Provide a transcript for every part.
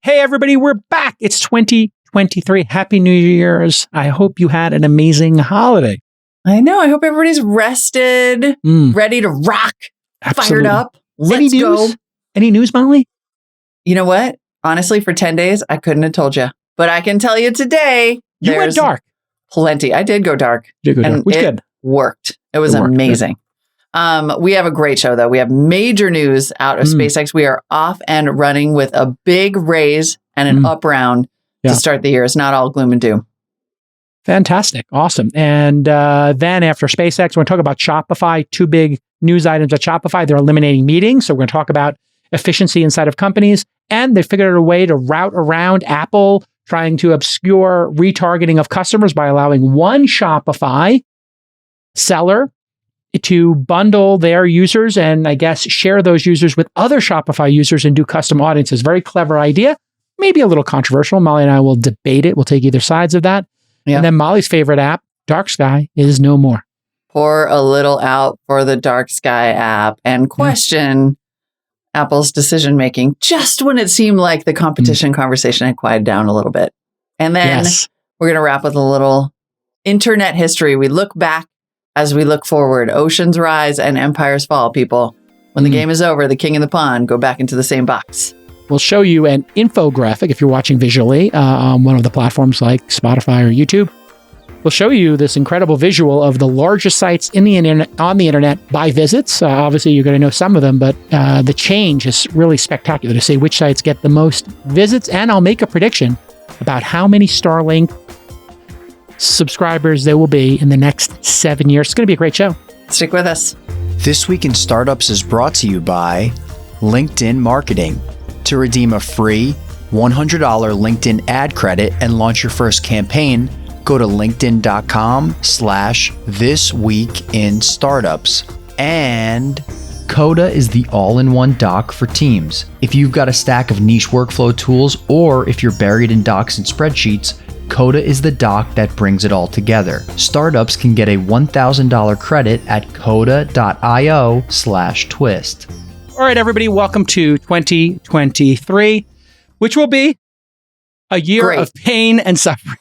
Hey, everybody, we're back. It's 2023. Happy New Year's. I hope you had an amazing holiday. I know. I hope everybody's rested, ready to rock, Absolutely. fired up. Let's go. Any news, Molly? You know what? Honestly, for 10 days, I couldn't have told you. But I can tell you today, You went dark. Plenty. I did go dark. Which good. Worked. It was amazing. We have a great show, though. We have major news out of SpaceX. We are off and running with a big raise and an up round to start the year. It's not all gloom and doom. Fantastic. Awesome. And then after SpaceX, we're going to talk about Shopify. Two big news items at Shopify. They're eliminating meetings. So we're going to talk about efficiency inside of companies. And they figured out a way to route around Apple trying to obscure retargeting of customers by allowing one Shopify seller to bundle their users and I guess share those users with other Shopify users and do custom audiences. Very clever idea. Maybe a little controversial. Molly and I will debate it. We'll take either sides of that. Yeah. And then Molly's favorite app, Dark Sky, is no more. Pour a little out for the Dark Sky app and question Apple's decision-making just when it seemed like the competition conversation had quieted down a little bit. And then we're going to wrap with a little internet history. We look back as we look forward. Oceans rise and empires fall, people. When the game is over, the king and the pawn go back into the same box. We'll show you an infographic if you're watching visually on one of the platforms like Spotify or YouTube. We'll show you this incredible visual of the largest sites on the internet by visits. Obviously, you're going to know some of them, but the change is really spectacular to see which sites get the most visits. And I'll make a prediction about how many Starlink subscribers there will be in the next 7 years. It's going to be a great show. Stick with us. This Week in Startups is brought to you by LinkedIn Marketing. To redeem a free $100 LinkedIn ad credit and launch your first campaign, go to linkedin.com/thisweekinstartups. And Coda is the all-in-one doc for teams. If you've got a stack of niche workflow tools or if you're buried in docs and spreadsheets, Coda is the doc that brings it all together. Startups can get a $1,000 credit at coda.io/twist. All right, everybody, welcome to 2023, which will be a year of pain and suffering.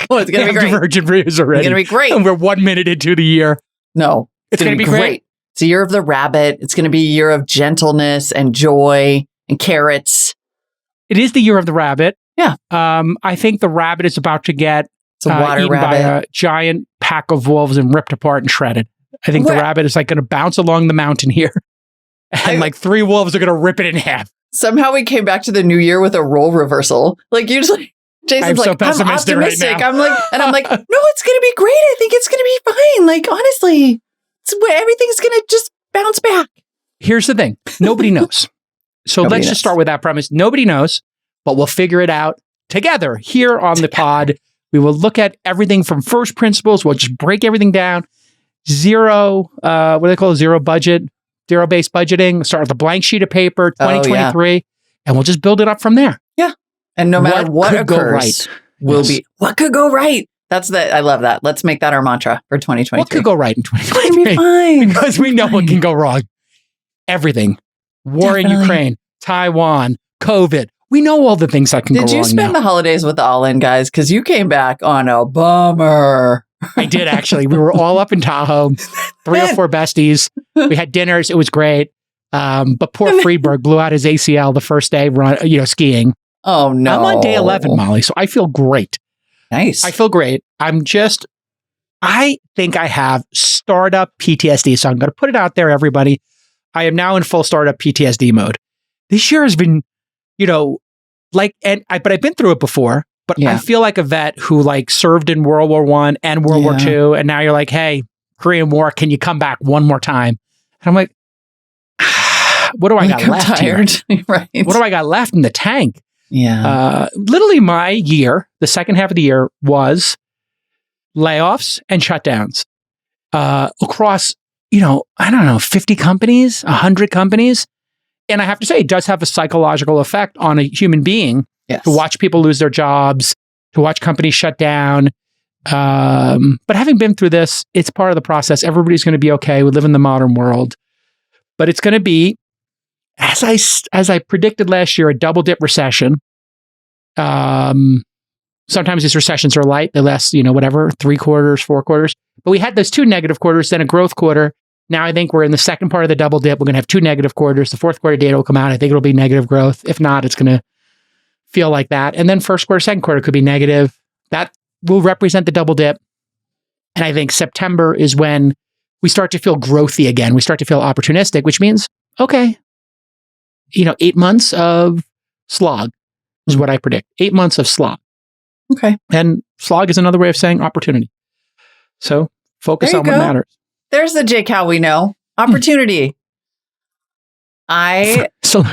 Oh, it's going to be great. Divergent views already. It's going to be great. And we're 1 minute into the year. No, it's going to be great. It's a year of the rabbit. It's going to be a year of gentleness and joy and carrots. It is the year of the rabbit. Yeah. I think the rabbit is about to get eaten by a giant pack of wolves and ripped apart and shredded. I think the rabbit is like going to bounce along the mountain here. And like 3 wolves are going to rip it in half. Somehow we came back to the new year with a role reversal. Like usually Jason's like, I'm optimistic. Right now. I'm like, no, it's going to be great. I think it's going to be fine. Like, honestly, everything's going to just bounce back. Here's the thing. Nobody knows. So let's just start with that premise. Nobody knows, but we'll figure it out together here on the pod. We will look at everything from first principles. We'll just break everything down. Zero budget. Zero-based budgeting, start with a blank sheet of paper, 2023, and we'll just build it up from there. Yeah. And no matter what occurs, what could go right? I love that. Let's make that our mantra for 2023. What could go right in 2023? Be fine. Because we know what can go wrong. Everything. War in Ukraine, Taiwan, COVID. We know all the things that can go wrong. Did you spend the holidays with the All-In guys? Because you came back on a bummer. I did, actually. We were all up in Tahoe, 3 or 4 besties. We had dinners. It was great. But poor Freeberg blew out his ACL the first day skiing. Oh, no. I'm on day 11, Molly, so I feel great. Nice. I feel great. I think I have startup PTSD, so I'm going to put it out there, everybody. I am now in full startup PTSD mode. This year has been, but I've been through it before. But I feel like a vet who served in World War I and World War II, and now you're like, hey, Korean War, can you come back one more time? And I'm like, what do I got left here? Right. What do I got left in the tank? Yeah. Literally my year, the second half of the year was layoffs and shutdowns across, 50 companies, 100 companies. And I have to say, it does have a psychological effect on a human being. Yes. To watch people lose their jobs, to watch companies shut down. But having been through this, it's part of the process. Everybody's going to be okay. We live in the modern world. But it's going to be, as I predicted last year, a double dip recession. Sometimes these recessions are light. They last, 3 quarters, 4 quarters. But we had those 2 negative quarters, then a growth quarter. Now I think we're in the second part of the double dip. We're going to have 2 negative quarters. The fourth quarter data will come out. I think it'll be negative growth. If not, it's going to feel like that. And then first quarter, second quarter could be negative. That will represent the double dip. And I think September is when we start to feel growthy again. We start to feel opportunistic, which means, okay, 8 months of slog is what I predict. 8 months of slog. Okay. And slog is another way of saying opportunity. So focus on what matters. There's the JCal we know. Opportunity. I,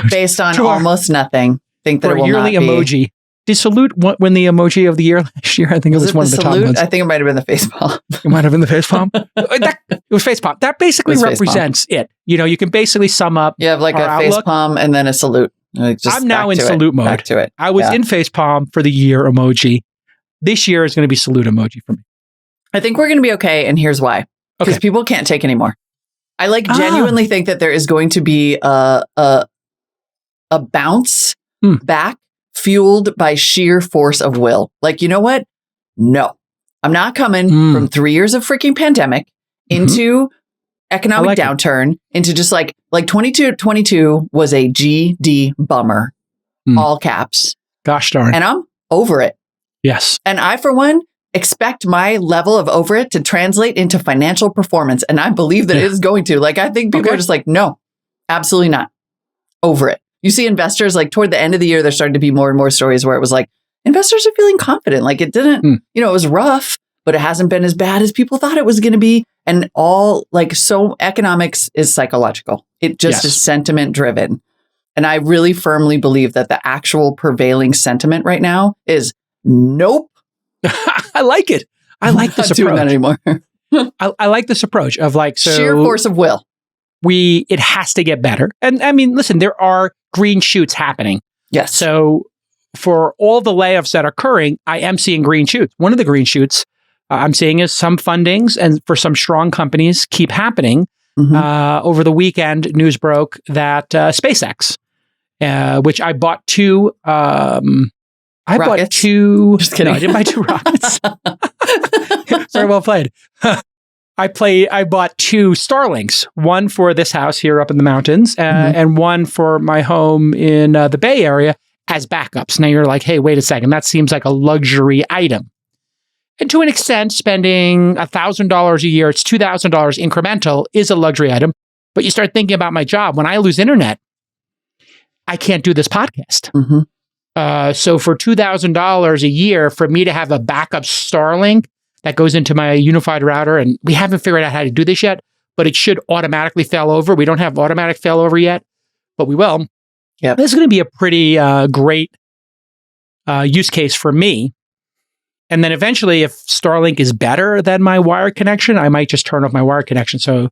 based on almost nothing, think that it will not be. Emoji. Did Salute win the emoji of the year last year? I think it was one of the top ones. I think it might have been the facepalm. It might have been the facepalm. It was facepalm. That basically represents it. You can basically sum up. You have like a facepalm and then a salute. I'm now in salute mode. Back to it. I was in facepalm for the year emoji. This year is going to be salute emoji for me. I think we're going to be okay, and here's why. Because people can't take anymore. I genuinely think that there is going to be a bounce back fueled by sheer force of will. You know what? No, I'm not coming from 3 years of freaking pandemic into economic downturn into just like 22 was a GD bummer, all caps. Gosh darn. And I'm over it. Yes. And I, for one, expect my level of over it to translate into financial performance. And I believe that it is going to. I think people are just no, absolutely not. Over it. You see investors toward the end of the year, there started to be more and more stories where it was investors are feeling confident. It didn't, it was rough, but it hasn't been as bad as people thought it was going to be. And all so economics is psychological. It just is sentiment driven. And I really firmly believe that the actual prevailing sentiment right now is nope. I like it. I like this approach. Doing that anymore. I like this approach of sheer force of will. It has to get better. And I mean, listen, there are green shoots happening. Yes. So for all the layoffs that are occurring, I am seeing green shoots. One of the green shoots I'm seeing is some fundings and for some strong companies keep happening. Over the weekend, news broke that SpaceX, which I bought 2. I bought 2. Just kidding. No, I didn't buy 2 rockets. Very well played. I bought 2 Starlinks, one for this house here up in the mountains, and one for my home in the Bay Area as backups. Now you're like, hey, wait a second. That seems like a luxury item. And to an extent, spending $1,000 a year, it's $2,000 incremental, is a luxury item. But you start thinking about my job. When I lose internet, I can't do this podcast. So for $2,000 a year, for me to have a backup Starlink that goes into my unified router, and we haven't figured out how to do this yet, but it should automatically fail over. We don't have automatic failover yet, but we will. Yeah, this is going to be a pretty great use case for me. And then eventually, if Starlink is better than my wired connection, I might just turn off my wired connection. So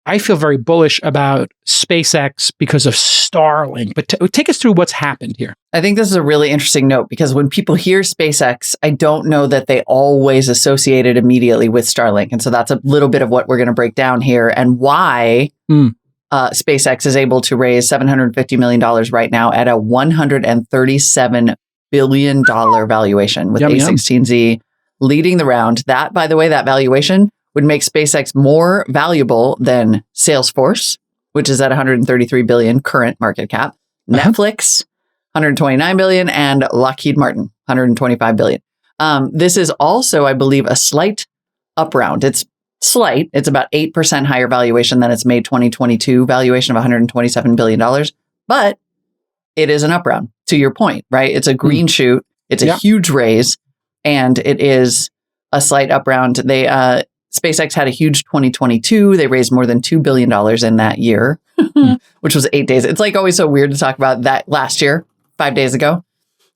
I feel very bullish about SpaceX because of Starlink. But take us through what's happened here. I think this is a really interesting note because when people hear SpaceX, I don't know that they always associate it immediately with Starlink. And so that's a little bit of what we're going to break down here and why SpaceX is able to raise $750 million right now at a $137 billion valuation with A16Z leading the round. That, by the way, that valuation would make SpaceX more valuable than Salesforce, which is at 133 billion current market cap, Netflix, 129 billion, and Lockheed Martin, 125 billion. This is also, I believe, a slight up round. It's slight. It's about 8% higher valuation than its May 2022 valuation of $127 billion. But it is an up round, to your point, right? It's a green shoot. It's a huge raise, and it is a slight up round. SpaceX had a huge 2022. They raised more than $2 billion in that year, which was 8 days. It's always so weird to talk about that last year, 5 days ago.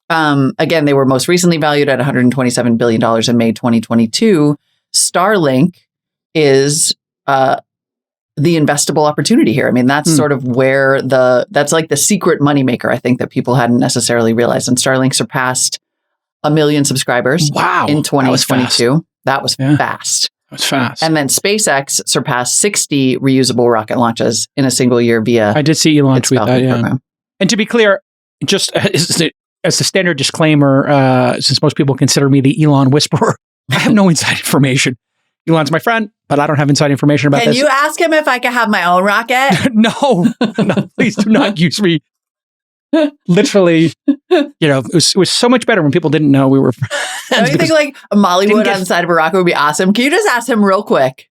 Again, they were most recently valued at $127 billion in May 2022. Starlink is the investable opportunity here. I mean, that's sort of where that's the secret moneymaker, I think, that people hadn't necessarily realized. And Starlink surpassed 1 million subscribers in 2022. That was fast. That's fast. And then SpaceX surpassed 60 reusable rocket launches in a single year via I did see Elon tweet that, program. And to be clear, just as the standard disclaimer, since most people consider me the Elon whisperer, I have no inside information. Elon's my friend, but I don't have inside information about this. Can you ask him if I can have my own rocket? No, please do not use me. Literally, it was so much better when people didn't know we were friends. Don't you think like a Mollywood on the side of a rocket would be awesome? Can you just ask him real quick?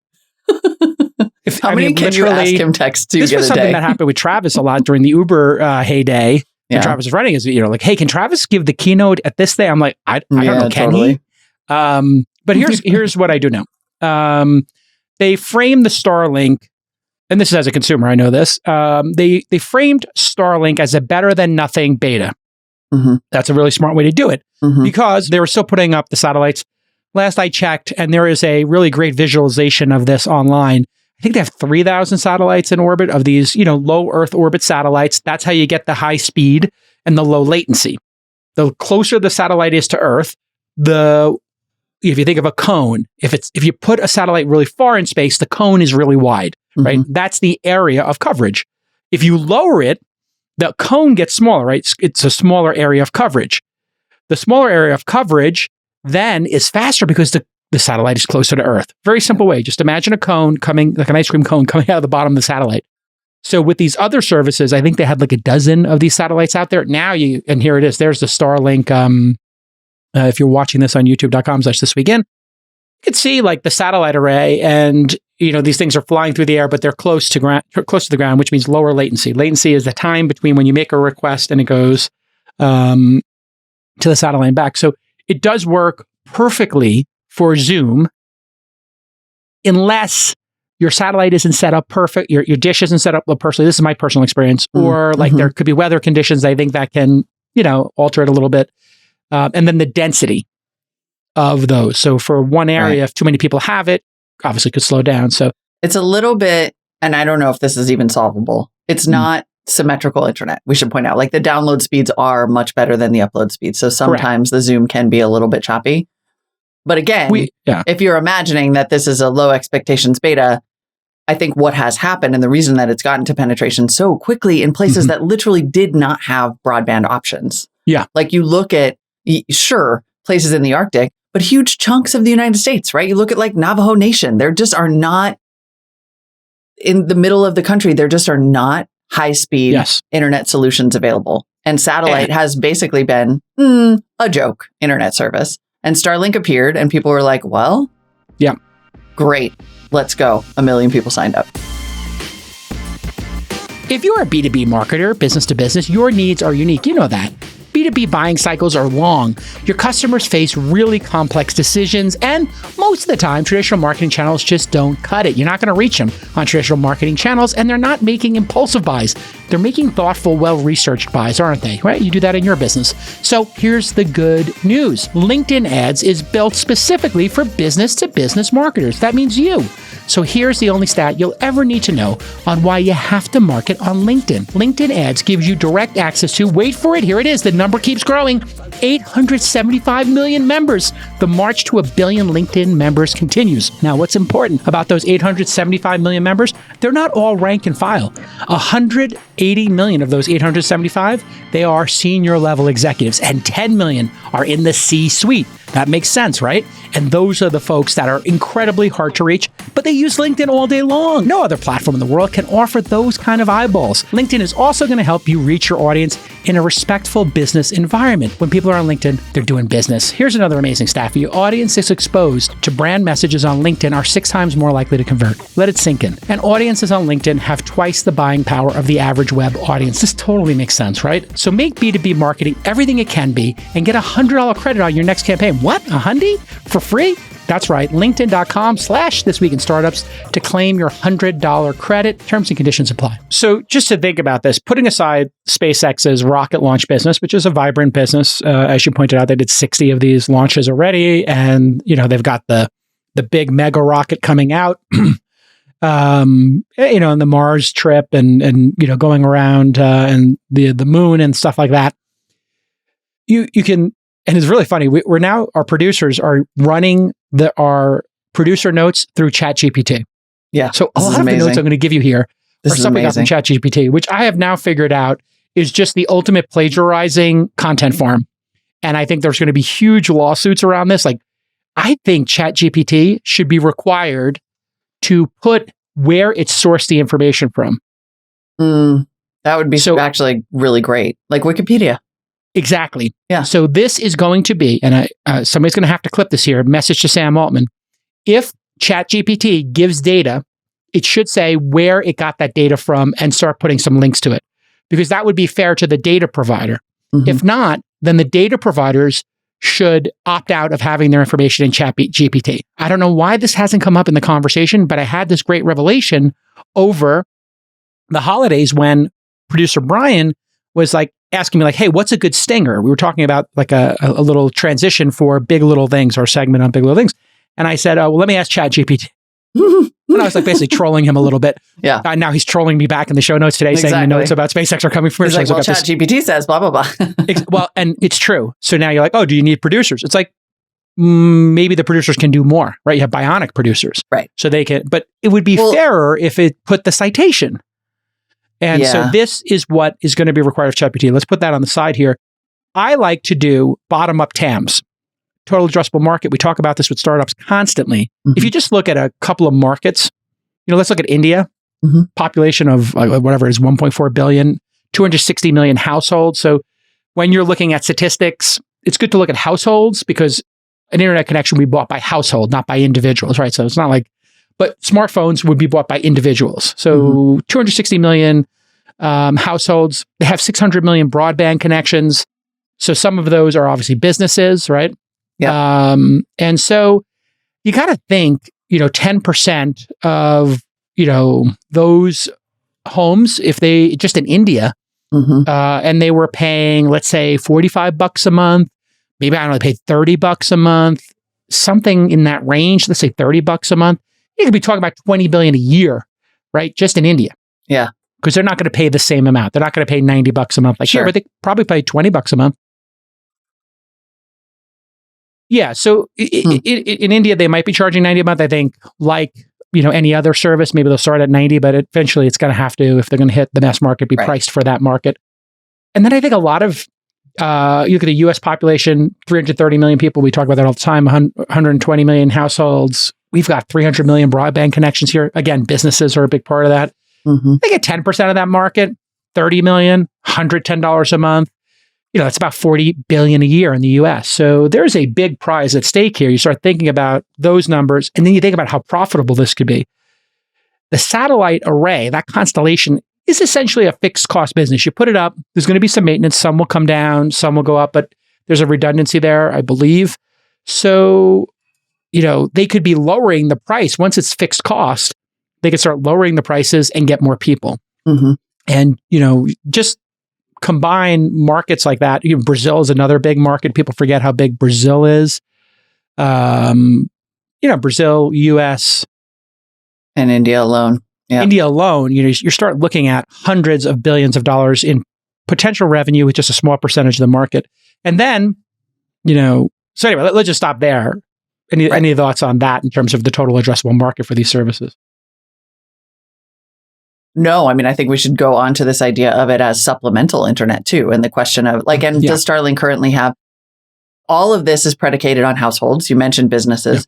How many can you ask him text to get a day? This was something that happened with Travis a lot during the Uber heyday. And Travis was running, like, hey, can Travis give the keynote at this day? I'm like, I don't know, can he? But here's what I do know. They framed the Starlink, and this is as a consumer, I know this. They framed Starlink as a better than nothing beta. Mm-hmm. That's a really smart way to do it because they were still putting up the satellites. Last I checked, and there is a really great visualization of this online. I think they have 3,000 satellites in orbit of these, low Earth orbit satellites. That's how you get the high speed and the low latency. The closer the satellite is to Earth, if you think of a cone, if you put a satellite really far in space, the cone is really wide, right? That's the area of coverage. If you lower it, the cone gets smaller, right? It's a smaller area of coverage. The smaller area of coverage then is faster because the satellite is closer to Earth. Very simple way. Just imagine a cone coming, like an ice cream cone coming out of the bottom of the satellite. So with these other services, I think they had like a dozen of these satellites out there. Now and here it is. There's the Starlink. If you're watching this on youtube.com/thisweekend, you can see like the satellite array, and these things are flying through the air, but they're close to the ground, which means lower latency. Latency is the time between when you make a request and it goes to the satellite and back. So it does work perfectly for Zoom, unless your satellite isn't set up perfect, your dish isn't set up perfectly. This is my personal experience, or like there could be weather conditions. I think that can alter it a little bit. And then the density of those. So for one area, if too many people have it, obviously could slow down. So it's a little bit, and I don't know if this is even solvable. It's not symmetrical internet. We should point out, like the download speeds are much better than the upload speeds. So sometimes the Zoom can be a little bit choppy. But again, if you're imagining that this is a low expectations beta, I think what has happened and the reason that it's gotten to penetration so quickly in places that literally did not have broadband options. Yeah. Like you look at, sure, places in the Arctic, but huge chunks of the United States, right? You look at like Navajo Nation, there just are not, in the middle of the country, there just are not high-speed internet solutions available. And satellite has basically been a joke internet service. And Starlink appeared and people were like, well, great, let's go. 1 million people signed up. If you're a B2B marketer, business to business, your needs are unique. You know that. B2B buying cycles are long. Your customers face really complex decisions, and most of the time, traditional marketing channels just don't cut it. You're not going to reach them on traditional marketing channels, and they're not making impulsive buys. They're making thoughtful, well-researched buys, aren't they? Right? You do that in your business. So here's the good news. LinkedIn Ads is built specifically for business-to-business marketers. That means you. So here's the only stat you'll ever need to know on why you have to market on LinkedIn. LinkedIn Ads gives you direct access to, wait for it, here it is, the number keeps growing, 875 million members. The march to 1 billion LinkedIn members continues. Now, what's important about those 875 million members? They're not all rank and file. 180 million of those 875, they are senior level executives, and 10 million are in the C-suite. That makes sense, right? And those are the folks that are incredibly hard to reach, but they use LinkedIn all day long. No other platform in the world can offer those kind of eyeballs. LinkedIn is also going to help you reach your audience in a respectful business environment. When people are on LinkedIn, they're doing business. Here's another amazing stat for you. Audiences exposed to brand messages on LinkedIn are 6 times more likely to convert. Let it sink in. And audiences on LinkedIn have twice the buying power of the average web audience. This totally makes sense, right? So make B2B marketing everything it can be and get $100 credit on your next campaign. What? $100 for free? That's right. LinkedIn.com/thisweekinstartups to claim your $100 credit. Terms and conditions apply. So just to think about this, putting aside SpaceX's rocket launch business, which is a vibrant business, as you pointed out, they did 60 of these launches already, and they've got the big mega rocket coming out. And the Mars trip and going around and the moon and stuff like that. You can. And it's really funny. We're now, our producers are running our producer notes through ChatGPT. Yeah. So a lot of the notes I'm going to give you here are something up in ChatGPT, which I have now figured out is just the ultimate plagiarizing content farm. And I think there's going to be huge lawsuits around this. Like, I think ChatGPT should be required to put where it sourced the information from. That would be actually really great. Like Wikipedia. Exactly. Yeah. So this is going to be, and somebody's going to have to clip this here, message to Sam Altman. If ChatGPT gives data, it should say where it got that data from and start putting some links to it, because that would be fair to the data provider. If not, then the data providers should opt out of having their information in ChatGPT. I don't know why this hasn't come up in the conversation, but I had this great revelation over the holidays when producer Brian was like asking me like, hey, what's a good stinger? We were talking about like a little transition for Big Little Things, or segment on Big Little Things. And I said, well, let me ask ChatGPT. And I was like basically trolling him a little bit. Yeah. Now he's trolling me back in the show notes today, saying the notes about SpaceX are coming first. He's like, well, ChatGPT says blah, blah, blah. Well, and it's true. So now you're like, oh, do you need producers? It's like, maybe the producers can do more, right? You have bionic producers. Right. So they can, but it would be fairer if it put the citation. And so this is what is going to be required of ChatGPT. Let's put that on the side here. I like to do bottom-up TAMs. Total addressable market. We talk about this with startups constantly. If you just look at a couple of markets, let's look at India, population of whatever it is, 1.4 billion, 260 million households. So when you're looking at statistics, it's good to look at households, because an internet connection would be bought by household, not by individuals, right? So it's not like, but smartphones would be bought by individuals. So 260 million households. They have 600 million broadband connections. So some of those are obviously businesses, right? Yeah. And so you got to think, 10% of, those homes, if they just in India, and they were paying, let's say $45 a month, maybe I don't know, they paid $30 a month, something in that range, let's say $30 a month. You could be talking about 20 billion a year, right? Just in India. Yeah. Because they're not going to pay the same amount. They're not going to pay $90 a month like here, but they probably pay $20 a month. Yeah. So in India, they might be charging $90 a month. I think like, any other service, maybe they'll start at 90, but eventually it's going to have to, if they're going to hit the mass market, be priced for that market. And then I think a lot of, you look at the US population, 330 million people. We talk about that all the time, 120 million households. We've got 300 million broadband connections here. Again, businesses are a big part of that. They get 10% of that market, 30 million, $110 a month. That's about 40 billion a year in the US. So there's a big prize at stake here. You start thinking about those numbers, and then you think about how profitable this could be. The satellite array, that constellation, is essentially a fixed cost business. You put it up, there's going to be some maintenance, some will come down, some will go up, but there's a redundancy there, I believe. So, they could be lowering the price. Once it's fixed cost, they could start lowering the prices and get more people. And, just combine markets like that. Brazil is another big market. People forget how big Brazil is. Brazil, US. And India alone. Yeah. India alone, you start looking at hundreds of billions of dollars in potential revenue with just a small percentage of the market. And then, so anyway, let's just stop there. Any thoughts on that in terms of the total addressable market for these services? No, I mean, I think we should go on to this idea of it as supplemental internet too. And the question of does Starlink currently have, all of this is predicated on households. You mentioned businesses. Yeah.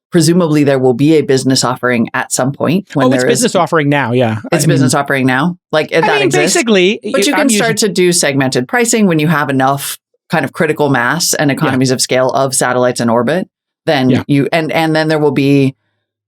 Presumably there will be a business offering at some point. When it's business offering now. Yeah. It's business offering now. That exists. Basically. But you can start to do segmented pricing when you have enough kind of critical mass and economies of scale of satellites in orbit. Then and then there will be,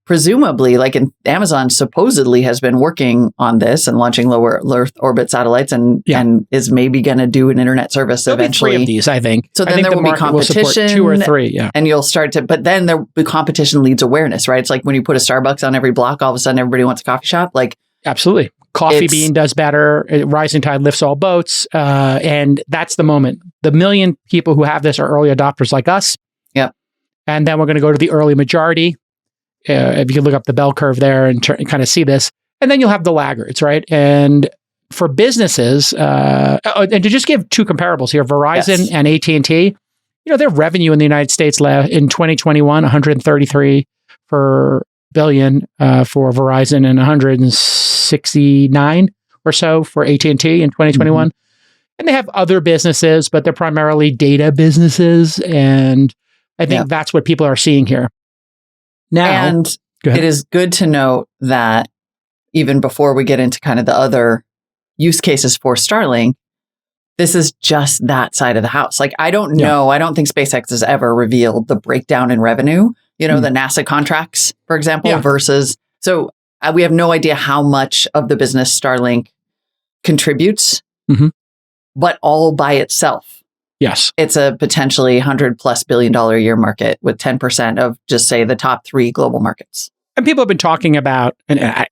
presumably, Amazon supposedly has been working on this and launching low Earth orbit satellites and is maybe going to do an internet service eventually. 3 of these, I think. So then there will be competition. Will 2 or 3, and you'll start to, but then the competition leads awareness, right? It's like when you put a Starbucks on every block, all of a sudden everybody wants a coffee shop. Absolutely. Coffee Bean does better. Rising tide lifts all boats. And that's the moment. The million people who have this are early adopters like us. Yep. And then we're going to go to the early majority. If you can look up the bell curve there and kind of see this, and then you'll have the laggards, right? And for businesses, and to just give 2 comparables here, Verizon and AT&T, their revenue in the United States in 2021, 133 billion for Verizon and 169 or so for AT&T in 2021. And they have other businesses, but they're primarily data businesses. And I think that's what people are seeing here. Now, and it is good to note that even before we get into kind of the other use cases for Starlink, this is just that side of the house. Like, I don't know. I don't think SpaceX has ever revealed the breakdown in revenue, the NASA contracts, for example, versus. So we have no idea how much of the business Starlink contributes, but all by itself. Yes. It's a potentially $100+ billion a year market with 10% of just say the top 3 global markets. And people have been talking about, and I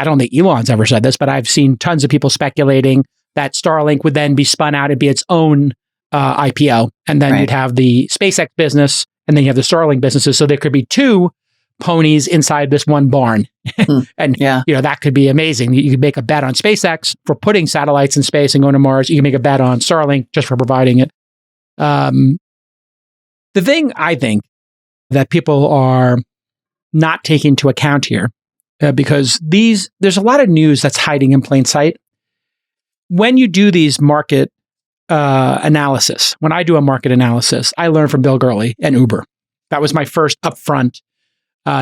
don't think Elon's ever said this, but I've seen tons of people speculating that Starlink would then be spun out and be its own IPO. And then you'd have the SpaceX business, and then you have the Starlink businesses. So there could be 2 ponies inside this one barn. And, that could be amazing. You could make a bet on SpaceX for putting satellites in space and going to Mars. You can make a bet on Starlink just for providing it. The thing I think that people are not taking into account here, because there's a lot of news that's hiding in plain sight. When you do these market analysis, when I do a market analysis, I learned from Bill Gurley and Uber. That was my first upfront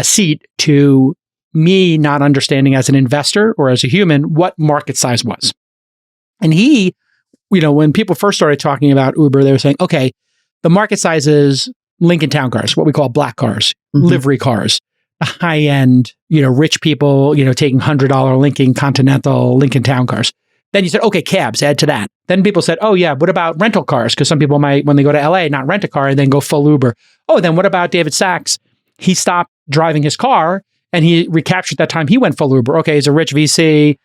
seat to me not understanding as an investor or as a human what market size was. And he, when people first started talking about Uber, they were saying, okay, the market size is Lincoln Town cars, what we call black cars, livery cars, the high end, rich people, taking $100 Lincoln Continental, Lincoln Town cars. Then you said, okay, cabs, add to that. Then people said, oh yeah, what about rental cars? Because some people might, when they go to LA, not rent a car and then go full Uber. Oh, then what about David Sachs? He stopped driving his car and he recaptured that time he went full Uber. Okay, he's a rich VC,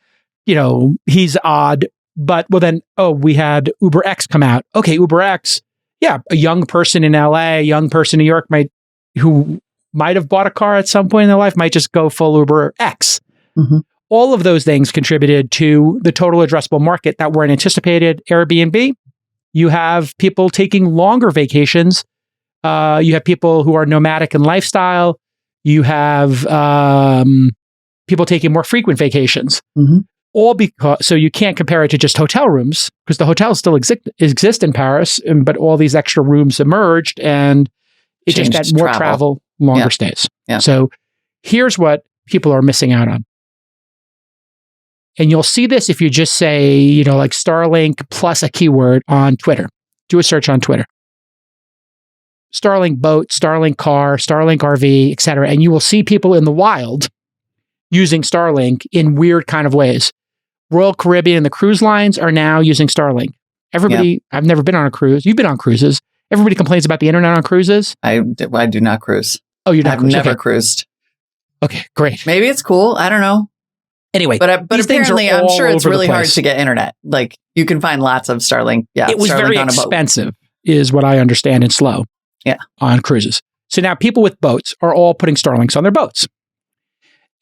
he's odd. But we had Uber X come out. Okay, Uber X, a young person in LA, a young person in New York who might have bought a car at some point in their life might just go full Uber X. All of those things contributed to the total addressable market that weren't anticipated. Airbnb, you have people taking longer vacations. You have people who are nomadic in lifestyle. You have people taking more frequent vacations. All because, so you can't compare it to just hotel rooms because the hotels still exist in Paris, but all these extra rooms emerged and it just got more travel, longer stays. So here's what people are missing out on. And you'll see this if you just say, like Starlink plus a keyword on Twitter. Do a search on Twitter. Starlink boat, Starlink car, Starlink RV, etc. And you will see people in the wild using Starlink in weird kind of ways. Royal Caribbean and the cruise lines are now using Starlink. Everybody, I've never been on a cruise. You've been on cruises. Everybody complains about the internet on cruises. I do not cruise. Oh, you're not cruised? I've never cruised. Okay, great. Maybe it's cool. I don't know. Anyway, but apparently I'm sure it's really hard to get internet. Like you can find lots of Starlink. Yeah, it was Starlink very expensive is what I understand and slow on cruises. So now people with boats are all putting Starlinks on their boats.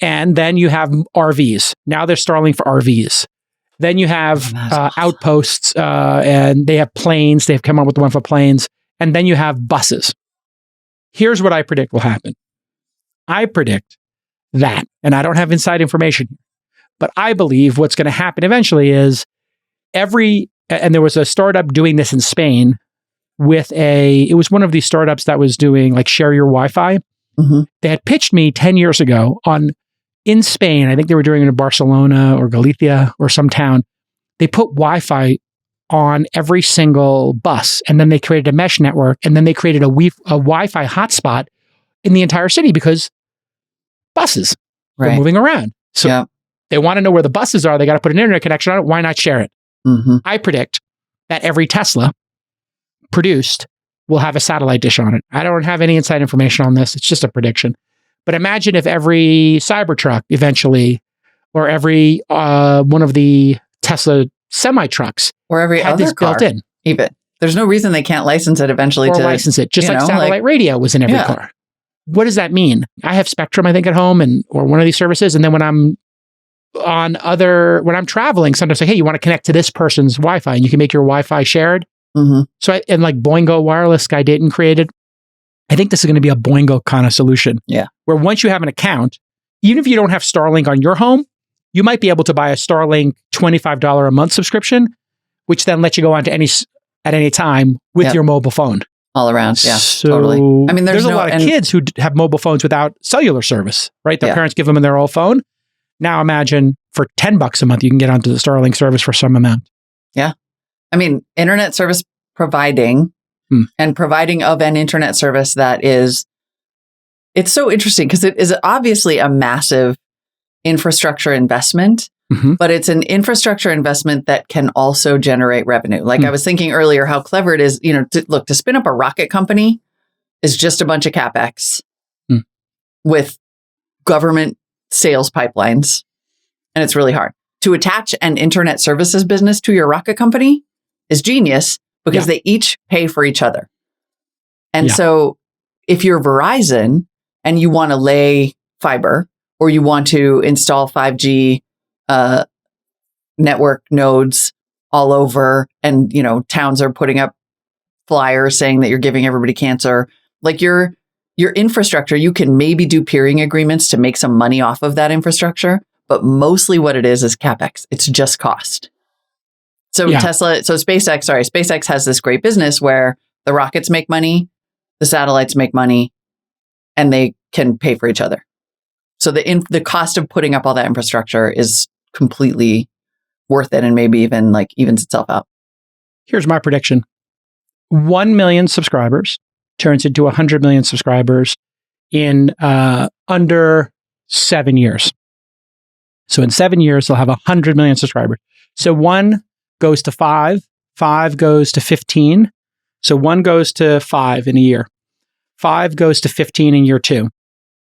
And then you have RVs. Now there's Starlink for RVs. Then you have outposts and they have planes. They've come up with the one for planes. And then you have buses. Here's what I predict will happen. I predict that, and I don't have inside information, but I believe what's going to happen eventually is and there was a startup doing this in Spain it was one of these startups that was doing like share your Wi-Fi. They had pitched me 10 years ago in Spain. I think they were doing it in Barcelona or Galicia or some town. They put Wi-Fi on every single bus, and then they created a mesh network, and then they created a Wi-Fi hotspot in the entire city because buses are moving around. So they want to know where the buses are. They got to put an internet connection on it. Why not share it? I predict that every Tesla produced will have a satellite dish on it. I don't have any inside information on this. It's just a prediction. But imagine if every Cybertruck eventually, or every one of the Tesla semi-trucks, or every had other this car, built in. Even. There's no reason they can't license it eventually to license it, just like satellite radio was in every car. What does that mean? I have Spectrum, I think, at home or one of these services. And then when I'm traveling, sometimes like, hey, you want to connect to this person's Wi-Fi and you can make your Wi-Fi shared. So like Boingo Wireless, Guy Dayton created, I think this is going to be a Boingo kind of solution. Where once you have an account, even if you don't have Starlink on your home, you might be able to buy a Starlink $25 a month subscription which then lets you go on to at any time with your mobile phone. All around. Yeah, so totally. I mean, there's a lot of kids who have mobile phones without cellular service, right? Their parents give them their old phone. Now imagine for $10 a month, you can get onto the Starlink service for some amount. Yeah. I mean, internet service providing and providing of an internet service that is, it's so interesting because it is obviously a massive infrastructure investment, but it's an infrastructure investment that can also generate revenue. Like I was thinking earlier, how clever it is, to spin up a rocket company is just a bunch of CapEx with government sales pipelines. And it's really hard. To attach an internet services business to your rocket company is genius because they each pay for each other. And so if you're Verizon and you want to lay fiber or you want to install 5G network nodes all over and, towns are putting up flyers saying that you're giving everybody cancer, like your infrastructure, you can maybe do peering agreements to make some money off of that infrastructure. But mostly what it is CapEx. It's just cost. So SpaceX has this great business where the rockets make money, the satellites make money, and they can pay for each other. So the cost of putting up all that infrastructure is completely worth it and maybe even evens itself out. Here's my prediction. 1 million subscribers turns into 100 million subscribers in under 7 years. So in 7 years, they'll have 100 million subscribers. So 1 goes to 5, 5 goes to 15. So 1 goes to 5 in a year. 5 goes to 15 in year 2.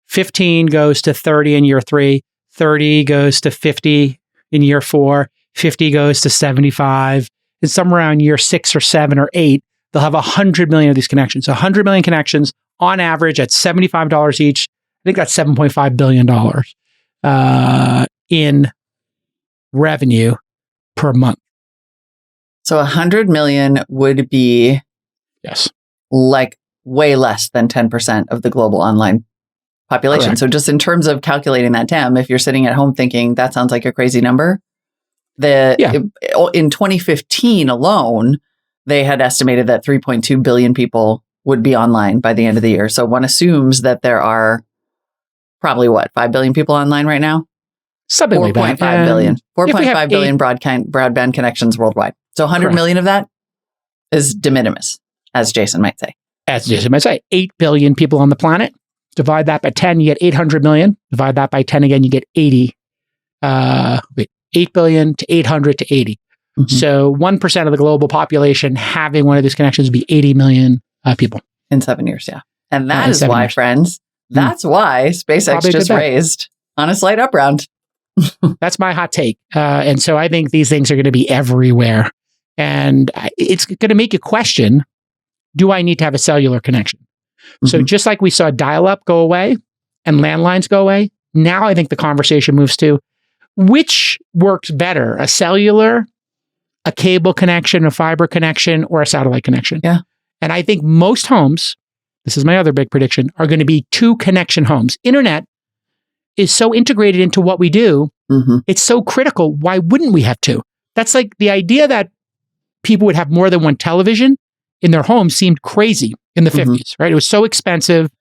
15 goes to 30 in year 3. 30 goes to 50 in year 4. 50 goes to 75. And somewhere around year 6 or 7 or 8, they'll have 100 million of these connections. 100 million connections on average at $75 each. I think that's $7.5 billion. In revenue per month. So 100 million would be like way less than 10% of the global online population. Correct. So just in terms of calculating that TAM, if you're sitting at home thinking that sounds like a crazy number, in 2015 alone, they had estimated that 3.2 billion people would be online by the end of the year. So one assumes that there are probably 5 billion people online right now? Something like that. 4.5 billion. 4.5 billion broadband connections worldwide. So 100 million of that is de minimis, as Jason might say. 8 billion people on the planet. Divide that by 10, you get 800 million. Divide that by 10 again, you get 80. 8 billion to 800 to 80. So 1% of the global population having one of these connections would be 80 million people. In 7 years, yeah. And that is why, friends, that's why SpaceX just raised on a slight up round. That's my hot take. And so I think these things are going to be everywhere. And it's going to make you question, do I need to have a cellular connection? So just like we saw dial-up go away and landlines go away, now I think the conversation moves to which works better, a cellular, a cable connection, a fiber connection, or a satellite connection. Yeah. And I think most homes, this is my other big prediction, are going to be 2 connection homes. Internet is so integrated into what we do. It's so critical. Why wouldn't we have 2? That's like the idea that people would have more than one television in their home seemed crazy in the 50s, right? It was so expensive.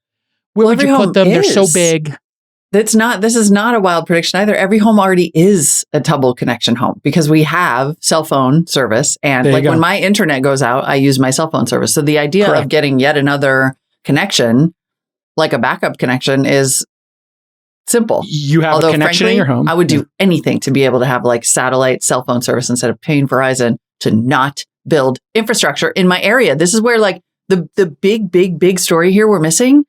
Where would you put them? They're so big. This is not a wild prediction either. Every home already is a double connection home because we have cell phone service. And when my internet goes out, I use my cell phone service. So the idea of getting yet another connection, like a backup connection, is simple. You have a connection in your home. I would do anything to be able to have satellite cell phone service instead of paying Verizon to not build infrastructure in my area. This is where the big story here we're missing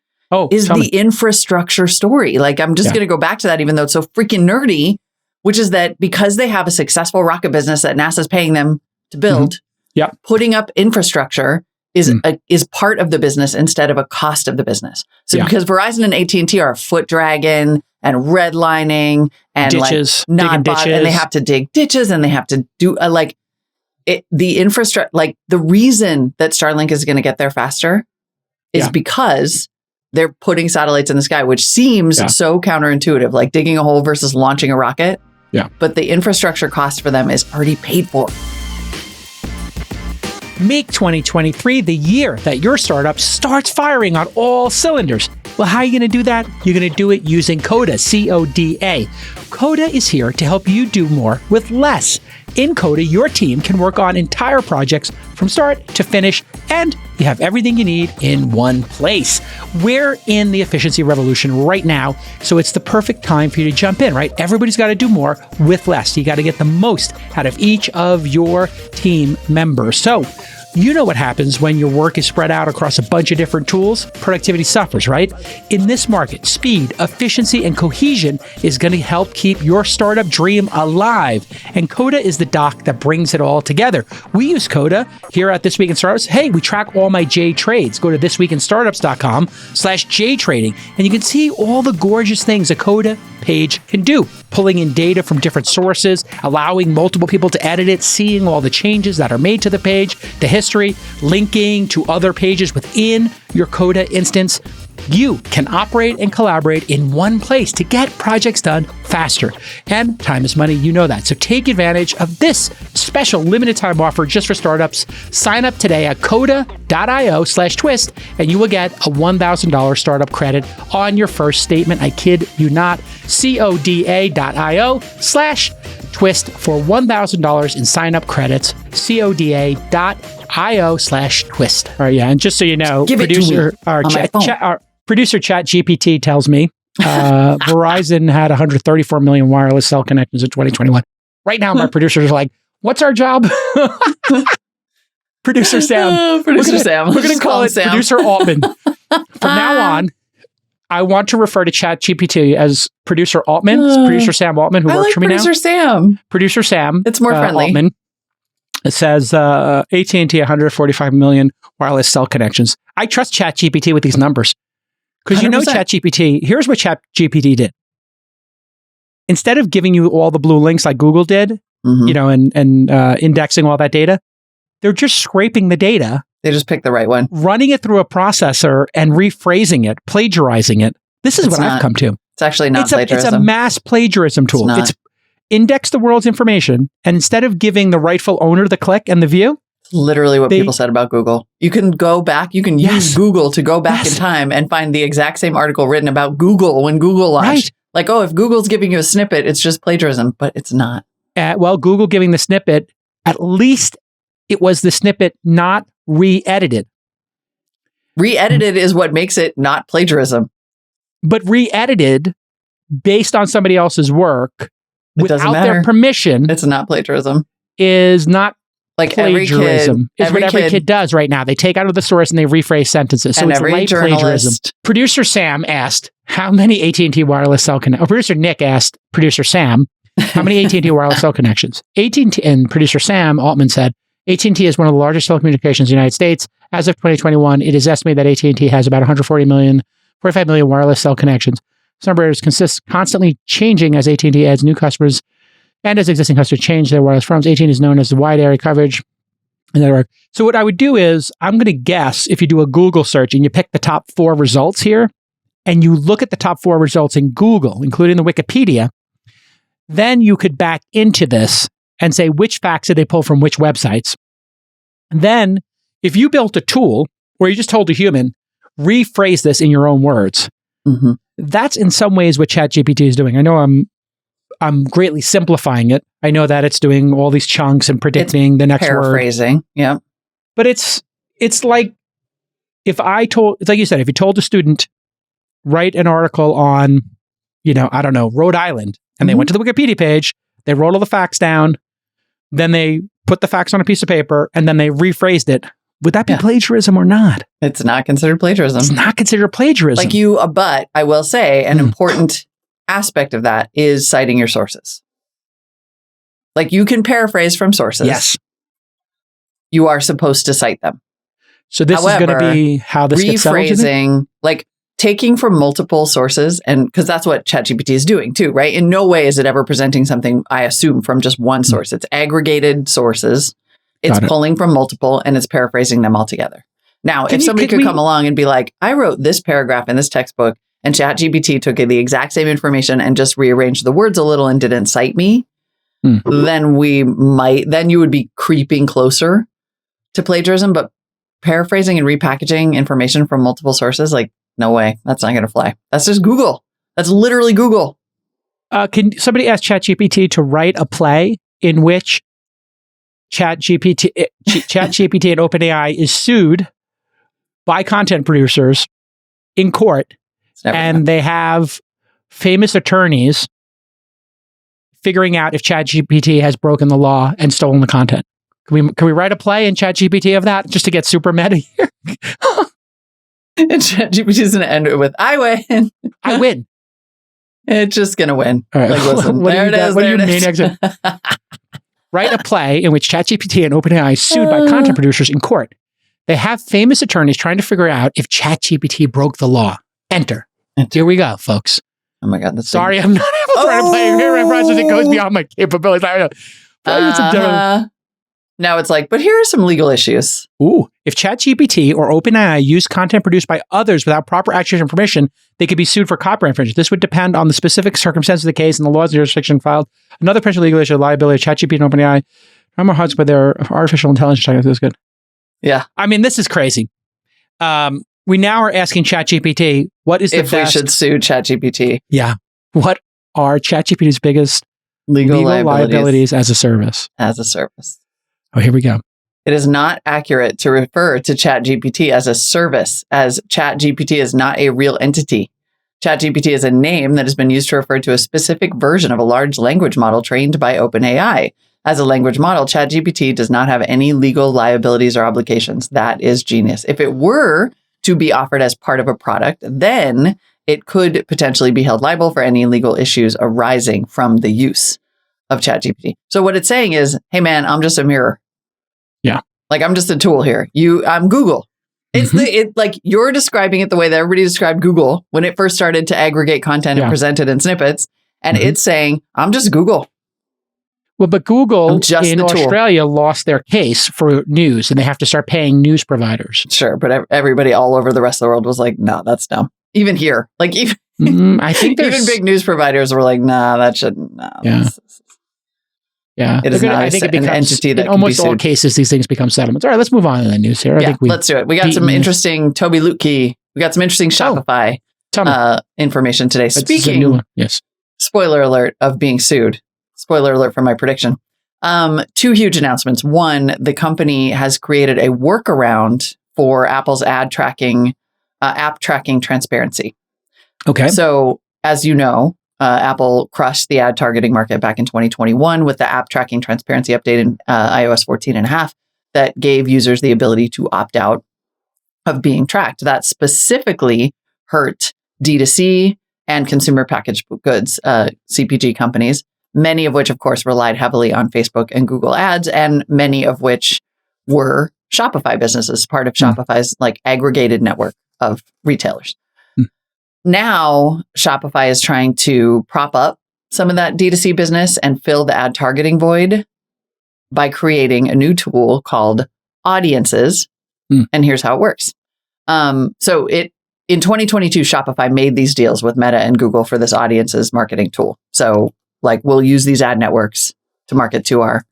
is the infrastructure story. I'm just going to go back to that, even though it's so freaking nerdy, which is that because they have a successful rocket business that NASA's paying them to build, putting up infrastructure is part of the business instead of a cost of the business. So because Verizon and AT&T are foot dragging and redlining and ditches, and they have to dig ditches and they have to do the infrastructure. The reason that Starlink is going to get there faster is because they're putting satellites in the sky, which seems so counterintuitive, like digging a hole versus launching a rocket. Yeah. But the infrastructure cost for them is already paid for. Make 2023 the year that your startup starts firing on all cylinders. Well, how are you going to do that? You're going to do it using Coda, C-O-D-A. Coda is here to help you do more with less. In Coda, your team can work on entire projects from start to finish, and you have everything you need in one place. We're in the efficiency revolution right now, so it's the perfect time for you to jump in, right? Everybody's got to do more with less. You got to get the most out of each of your team members. So, you know what happens when your work is spread out across a bunch of different tools? Productivity suffers, right? In this market, speed, efficiency, and cohesion is going to help keep your startup dream alive. And Coda is the doc that brings it all together. We use Coda here at This Week in Startups. Hey, we track all my J trades. Go to thisweekinstartups.com/JTrading, and you can see all the gorgeous things a Coda page can do. Pulling in data from different sources, allowing multiple people to edit it, seeing all the changes that are made to the page, the history, linking to other pages within your Coda instance. You can operate and collaborate in one place to get projects done faster. And time is money, you know that. So take advantage of this special limited time offer just for startups. Sign up today at coda.io/twist and you will get a $1,000 startup credit on your first statement. I kid you not. coda.io/twist for $1,000 in sign-up credits. coda.io/twist. All right, yeah, and just so you know, our producer ChatGPT tells me Verizon had 134 million wireless cell connections in 2021. Right now, my producers are like, "What's our job?" Producer Sam. We're going to call it Sam. Producer Altman. From now on, I want to refer to ChatGPT as Producer Altman. It's Producer Sam Altman, who works for me now. Producer Sam. It's more friendly. Altman. It says AT&T 145 million wireless cell connections. I trust ChatGPT with these numbers. Because you know ChatGPT, here's what ChatGPT did. Instead of giving you all the blue links like Google did, you know, and indexing all that data, they're just scraping the data. They just pick the right one. Running it through a processor and rephrasing it, plagiarizing it. This is what I've come to. It's actually not plagiarism. It's a mass plagiarism tool. It's index the world's information, and instead of giving the rightful owner the click and the view, literally what people said about Google. You can go back, you can use Google to go back in time and find the exact same article written about Google when Google launched. Like, oh, if Google's giving you a snippet, it's just plagiarism, but it's not. Well, Google giving the snippet, at least it was the snippet not re-edited. Re-edited is what makes it not plagiarism. But re-edited based on somebody else's work without their permission. It's not plagiarism. Is not like plagiarism. Every kid does right now. They take out of the source and they rephrase sentences. So and it's light plagiarism. Producer Sam asked, how many AT&T wireless cell connections? Producer Nick asked Producer Sam, how many AT&T wireless cell connections? AT&T, and Producer Sam Altman said, AT&T is one of the largest telecommunications in the United States. As of 2021, it is estimated that AT&T has about 45 million wireless cell connections. This number is constantly changing as AT&T adds new customers and as existing customers change their wireless phones. AT&T is known as the wide area coverage. So what I would do is, I'm going to guess if you do a Google search and you pick the top 4 results here, and you look at the top 4 results in Google, including the Wikipedia, then you could back into this and say which facts did they pull from which websites. And then, if you built a tool where you just told a human, rephrase this in your own words, that's in some ways what ChatGPT is doing. I know I'm greatly simplifying it. I know that it's doing all these chunks and predicting the next paraphrasing, word. But it's like it's like you said, if you told a student, write an article on, Rhode Island, and they went to the Wikipedia page, they wrote all the facts down, then they put the facts on a piece of paper, and then they rephrased it. Would that be plagiarism or not? It's not considered plagiarism. It's not considered plagiarism. But I will say an important aspect of that is citing your sources. Like, you can paraphrase from sources. Yes. You are supposed to cite them. So this is going to be how this gets settled, rephrasing, like taking from multiple sources, and because that's what ChatGPT is doing too, right? In no way is it ever presenting something, I assume, from just one source. It's aggregated sources. It's pulling from multiple, and it's paraphrasing them all together. Now, if somebody could come along and be like, I wrote this paragraph in this textbook, and ChatGPT took the exact same information and just rearranged the words a little and didn't cite me, then you would be creeping closer to plagiarism, but paraphrasing and repackaging information from multiple sources, like, no way. That's not going to fly. That's just Google. That's literally Google. Can somebody ask ChatGPT to write a play in which ChatGPT and OpenAI is sued by content producers in court, and they have famous attorneys figuring out if ChatGPT has broken the law and stolen the content? Can we write a play in ChatGPT of that just to get super meta here? And ChatGPT is going to end it with, I win. I win. It's just going to win. All right. Like, listen, there it is. There it is. Write a play in which ChatGPT and OpenAI is sued by content producers in court. They have famous attorneys trying to figure out if ChatGPT broke the law. Enter. Here we go, folks. Oh my God. That's sorry, I'm not able to write a play here. It goes beyond my capabilities. Now it's like, but here are some legal issues. Ooh, if ChatGPT or OpenAI use content produced by others without proper access and permission, they could be sued for copyright infringement. This would depend on the specific circumstances of the case and the laws and jurisdiction filed. Another potential legal issue of liability of ChatGPT and OpenAI. I'm more hugs, but their artificial intelligence. This is good. Yeah. I mean, this is crazy. We now are asking ChatGPT, what is the best? If we should sue ChatGPT. Yeah. What are ChatGPT's biggest legal liabilities as a service? As a service. Oh, here we go. It is not accurate to refer to ChatGPT as a service, as ChatGPT is not a real entity. ChatGPT is a name that has been used to refer to a specific version of a large language model trained by OpenAI. As a language model, ChatGPT does not have any legal liabilities or obligations. That is genius. If it were to be offered as part of a product, then it could potentially be held liable for any legal issues arising from the use of ChatGPT. So what it's saying is, hey man, I'm just a mirror. Yeah. Like, I'm just a tool here. I'm Google. It's like you're describing it the way that everybody described Google when it first started to aggregate content and present it in snippets. And it's saying, I'm just Google. Well, but Google in Australia lost their case for news, and they have to start paying news providers. Sure, but everybody all over the rest of the world was like, no, that's dumb. Even here, like even I think even big news providers were like, nah, that shouldn't. Nah, yeah. It is not I think it becomes, an entity that in almost all cases, these things become settlements. All right, let's move on to the news here. Let's do it. We got some interesting Tobi Lutke. We got some interesting Shopify information today. Speaking, yes. Spoiler alert of being sued. Spoiler alert for my prediction. Two huge announcements. One, the company has created a workaround for Apple's app tracking transparency. Okay. So, as you know, Apple crushed the ad targeting market back in 2021 with the app tracking transparency update in iOS 14.5 that gave users the ability to opt out of being tracked. That specifically hurt D2C and consumer packaged goods, CPG companies, many of which, of course, relied heavily on Facebook and Google ads, and many of which were Shopify businesses, part of Shopify's like aggregated network of retailers. Now, Shopify is trying to prop up some of that D2C business and fill the ad targeting void by creating a new tool called Audiences. And here's how it works. So in 2022, Shopify made these deals with Meta and Google for this Audiences marketing tool. So like we'll use these ad networks to market to our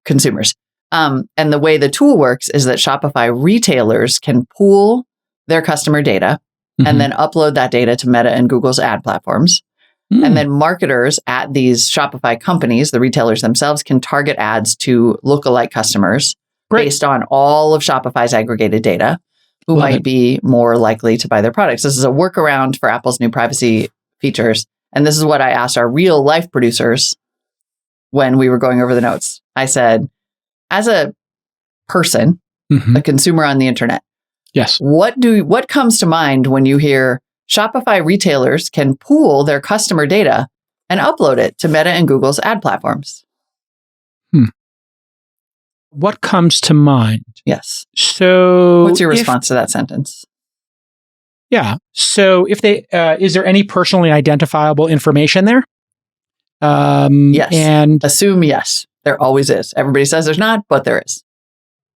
consumers. And the way the tool works is that Shopify retailers can pool their customer data and then upload that data to Meta and Google's ad platforms. And then marketers at these Shopify companies, the retailers themselves, can target ads to lookalike customers based on all of Shopify's aggregated data who might be more likely to buy their products. This is a workaround for Apple's new privacy features. And this is what I asked our real life producers when we were going over the notes. I said, as a person, a consumer on the internet, yes, what comes to mind when you hear Shopify retailers can pool their customer data and upload it to Meta and Google's ad platforms? What comes to mind? Yes. So what's your response to that sentence? Yeah. So if they, is there any personally identifiable information there? Yes. And assume yes. There always is. Everybody says there's not, but there is.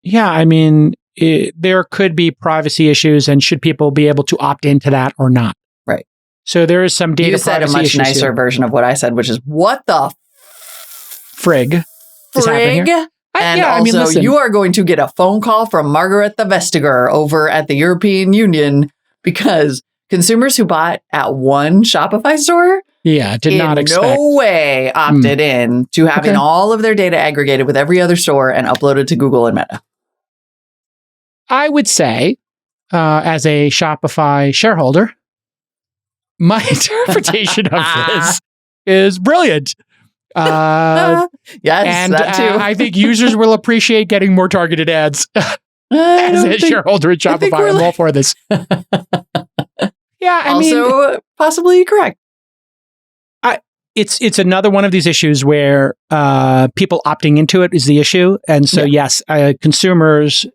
Yeah. I mean, there could be privacy issues, and should people be able to opt into that or not? Right. So there is some data you said privacy a much issues nicer here. Version of what I said, which is what the frig is happening here? Also, you are going to get a phone call from Margaret the Vestager over at the European Union because consumers who bought at one Shopify store did not expect. No way opted in to having all of their data aggregated with every other store and uploaded to Google and Meta. I would say, as a Shopify shareholder, my interpretation of this is brilliant. Yes, and that too. I think users will appreciate getting more targeted ads. As a shareholder at Shopify, I'm all for this. I mean, possibly correct. It's another one of these issues where people opting into it is the issue. And so, yes, consumers,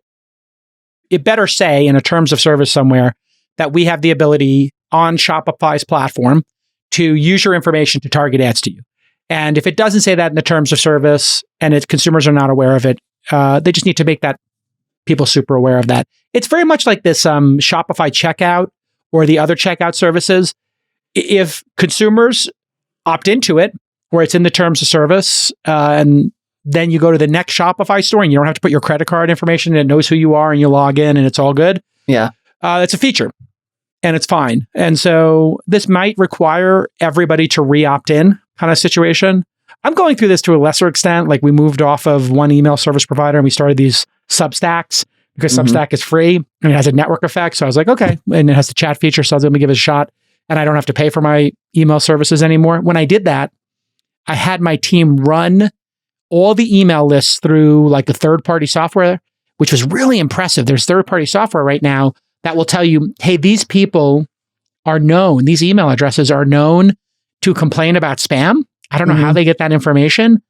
it better say in a terms of service somewhere that we have the ability on Shopify's platform to use your information to target ads to you. And if it doesn't say that in the terms of service and consumers are not aware of it, they just need to make that people super aware of that. It's very much like this Shopify checkout or the other checkout services. If consumers opt into it, where it's in the terms of service, and then you go to the next Shopify store and you don't have to put your credit card information and it knows who you are and you log in and it's all good. Yeah. It's a feature and it's fine. And so this might require everybody to re-opt in kind of situation. I'm going through this to a lesser extent. Like we moved off of one email service provider and we started these Substacks because Substack is free and it has a network effect. So I was like, okay. And it has the chat feature. So I was going to give it a shot and I don't have to pay for my email services anymore. When I did that, I had my team run all the email lists through like a third-party software, which was really impressive. There's third-party software right now that will tell you, hey, these people are known, these email addresses are known to complain about spam. I don't know how they get that information.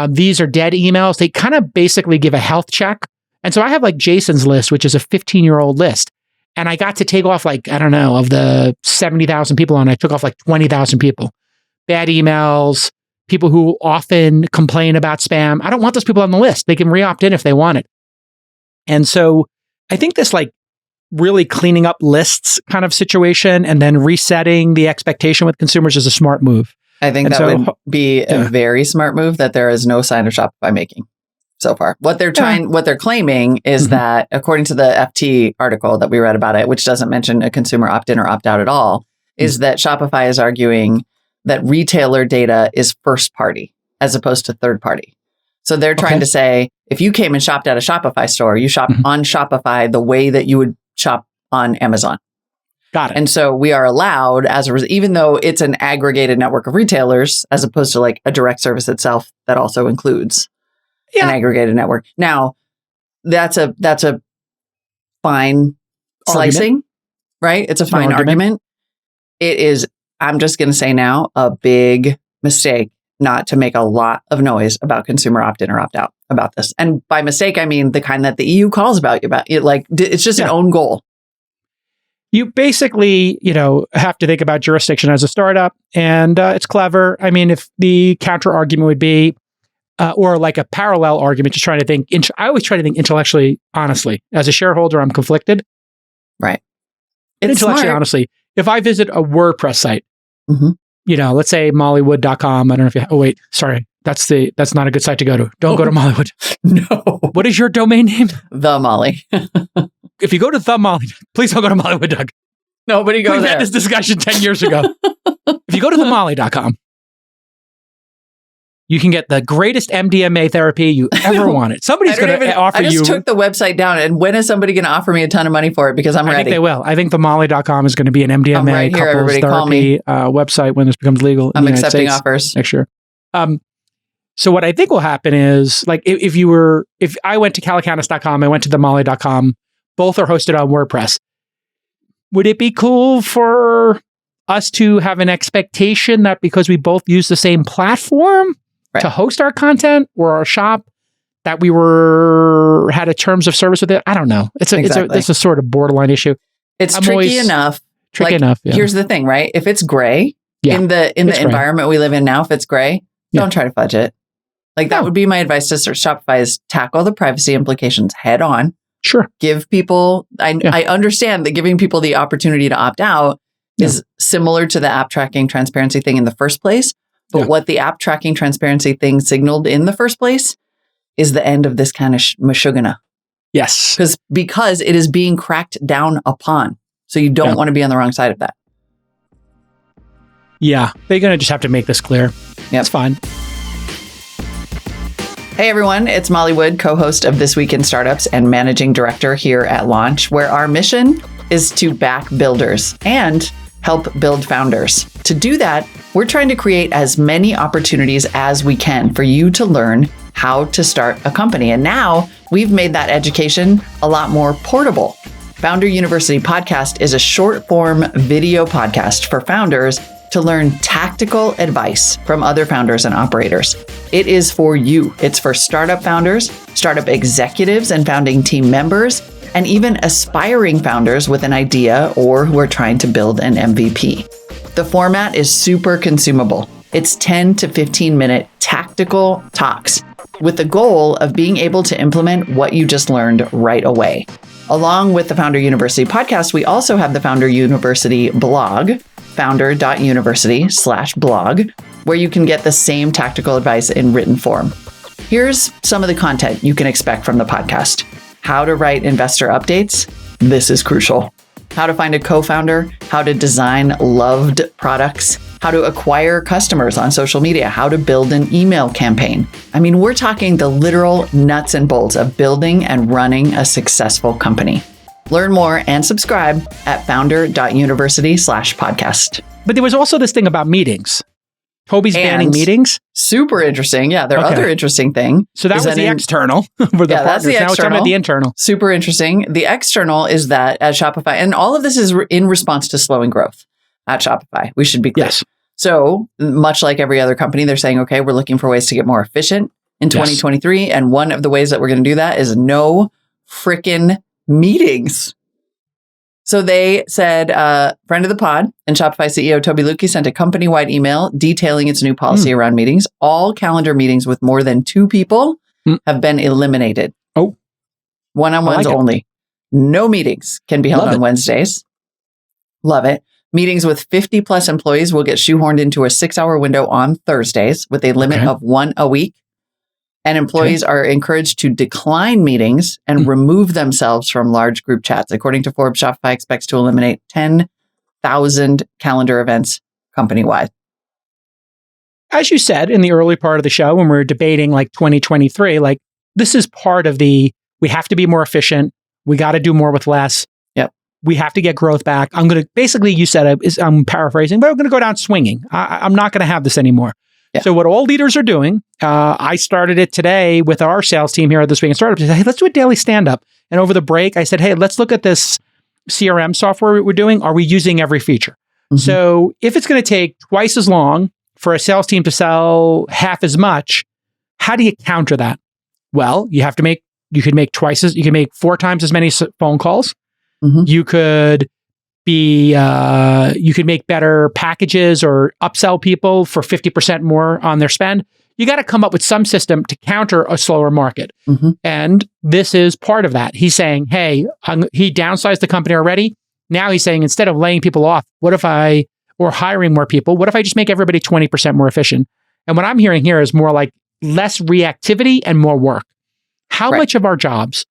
These are dead emails. They kind of basically give a health check. And so I have like Jason's list, which is a 15-year-old list. And I got to take off like, I don't know, of the 70,000 people on, I took off like 20,000 people. Bad emails, people who often complain about spam. I don't want those people on the list. They can re-opt in if they want it. And so I think this like really cleaning up lists kind of situation and then resetting the expectation with consumers is a smart move. I think would be a very smart move that there is no sign of Shopify making so far. What they're claiming is that according to the FT article that we read about it, which doesn't mention a consumer opt-in or opt-out at all, is that Shopify is arguing that retailer data is first party as opposed to third party. So they're trying to say, if you came and shopped at a Shopify store, you shop on Shopify the way that you would shop on Amazon. Got it. And so we are allowed, even though it's an aggregated network of retailers, as opposed to like a direct service itself that also includes an aggregated network. Now, that's a fine slicing, right? It's a fine argument. It is, I'm just going to say now, a big mistake not to make a lot of noise about consumer opt-in or opt-out about this. And by mistake, I mean the kind that the EU calls about you about. Like, it's just an own goal. You basically, have to think about jurisdiction as a startup, and it's clever. I mean, if the counter argument would be, or like a parallel argument, just trying to think, I always try to think intellectually, honestly. As a shareholder, I'm conflicted. Right. Intellectually, honestly, if I visit a WordPress site, let's say mollywood.com. I don't know if you, sorry. That's not a good site to go to. Don't go to Mollywood. No. What is your domain name? The Molly. If you go to the Molly, please don't go to Mollywood, Doug. Nobody goes there. We had this discussion 10 years ago. If you go to themolly.com, you can get the greatest MDMA therapy you ever wanted. Somebody's going to offer you. I just took the website down, and when is somebody going to offer me a ton of money for it? Because I'm ready. I think they will. I think themolly.com is going to be an MDMA couples therapy website when this becomes legal. I'm accepting offers next year. So what I think will happen is, like, if I went to calicanis.com, I went to themolly.com, both are hosted on WordPress. Would it be cool for us to have an expectation that because we both use the same platform to host our content or our shop, that we had a terms of service with it? I don't know. It's a sort of borderline issue. It's tricky enough. Here's the thing, right? If it's gray in the environment we live in now, if it's gray, don't try to fudge it. That would be my advice to Shopify is tackle the privacy implications head on. Sure. Give people, I understand that giving people the opportunity to opt out is similar to the app tracking transparency thing in the first place. But what the app tracking transparency thing signaled in the first place is the end of this kind of mashugana. Yes. Because it is being cracked down upon. So you don't want to be on the wrong side of that. Yeah. They're going to just have to make this clear. That's fine. Hey everyone, it's Molly Wood, co-host of This Week in Startups and managing director here at Launch, where our mission is to back builders and help build founders. To do that, we're trying to create as many opportunities as we can for you to learn how to start a company. And now we've made that education a lot more portable. Founder University Podcast is a short form video podcast for founders to learn tactical advice from other founders and operators. It is for you. It's for startup founders, startup executives and founding team members, and even aspiring founders with an idea or who are trying to build an MVP. The format is super consumable. It's 10 to 15 minute tactical talks with the goal of being able to implement what you just learned right away. Along with the Founder University podcast, we also have the Founder University blog, founder.university/blog, where you can get the same tactical advice in written form. Here's some of the content you can expect from the podcast. How to write investor updates. This is crucial. How to find a co-founder, how to design loved products, how to acquire customers on social media, how to build an email campaign. I mean, we're talking the literal nuts and bolts of building and running a successful company. Learn more and subscribe at founder.university/podcast. But there was also this thing about meetings. Tobi's banning meetings. Super interesting. Yeah, their other interesting thing. So that was the external for the partners. That's the external. Now we're talking about the internal. Super interesting. The external is that at Shopify, and all of this is in response to slowing growth at Shopify. We should be clear. Yes. So much like every other company, they're saying, okay, we're looking for ways to get more efficient in 2023. And one of the ways that we're going to do that is no frickin' meetings. So they said, friend of the pod and Shopify CEO Tobi Lutke sent a company-wide email detailing its new policy around meetings. All calendar meetings with more than 2 people have been eliminated. Oh. One-on-ones only. No meetings can be held on Wednesdays. Love it. Meetings with 50 plus employees will get shoehorned into a 6-hour window on Thursdays with a limit of 1 a week. And employees are encouraged to decline meetings and remove themselves from large group chats. According to Forbes, Shopify expects to eliminate 10,000 calendar events company-wide. As you said in the early part of the show, when we were debating like 2023, like this is part of we have to be more efficient. We got to do more with less. Yep. We have to get growth back. I'm going to, basically you said, I'm paraphrasing, but I'm going to go down swinging. I'm not going to have this anymore. Yeah. So what all leaders are doing, I started it today with our sales team here at This Week in Startups. I said, hey, let's do a daily stand-up. And over the break, I said, hey, let's look at this CRM software we're doing. Are we using every feature? Mm-hmm. So if it's going to take twice as long for a sales team to sell half as much, how do you counter that? Well, you could make 4 times as many phone calls. Mm-hmm. You could make better packages or upsell people for 50% more on their spend. You got to come up with some system to counter a slower market. Mm-hmm. And this is part of that. He's saying, hey, he downsized the company already. Now he's saying, instead of laying people off, or hiring more people, what if I just make everybody 20% more efficient? And what I'm hearing here is more like less reactivity and more work. How much of our jobs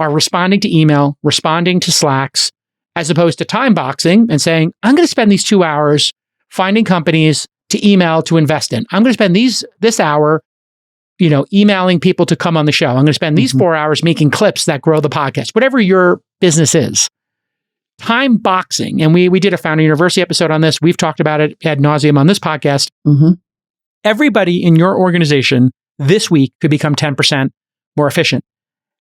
are responding to email, responding to Slacks, as opposed to time boxing and saying, I'm going to spend these 2 hours finding companies to email to invest in. I'm going to spend this hour, emailing people to come on the show. I'm going to spend these 4 hours making clips that grow the podcast, whatever your business is. Time boxing. And we did a Founder University episode on this. We've talked about it ad nauseum on this podcast. Mm-hmm. Everybody in your organization this week could become 10% more efficient.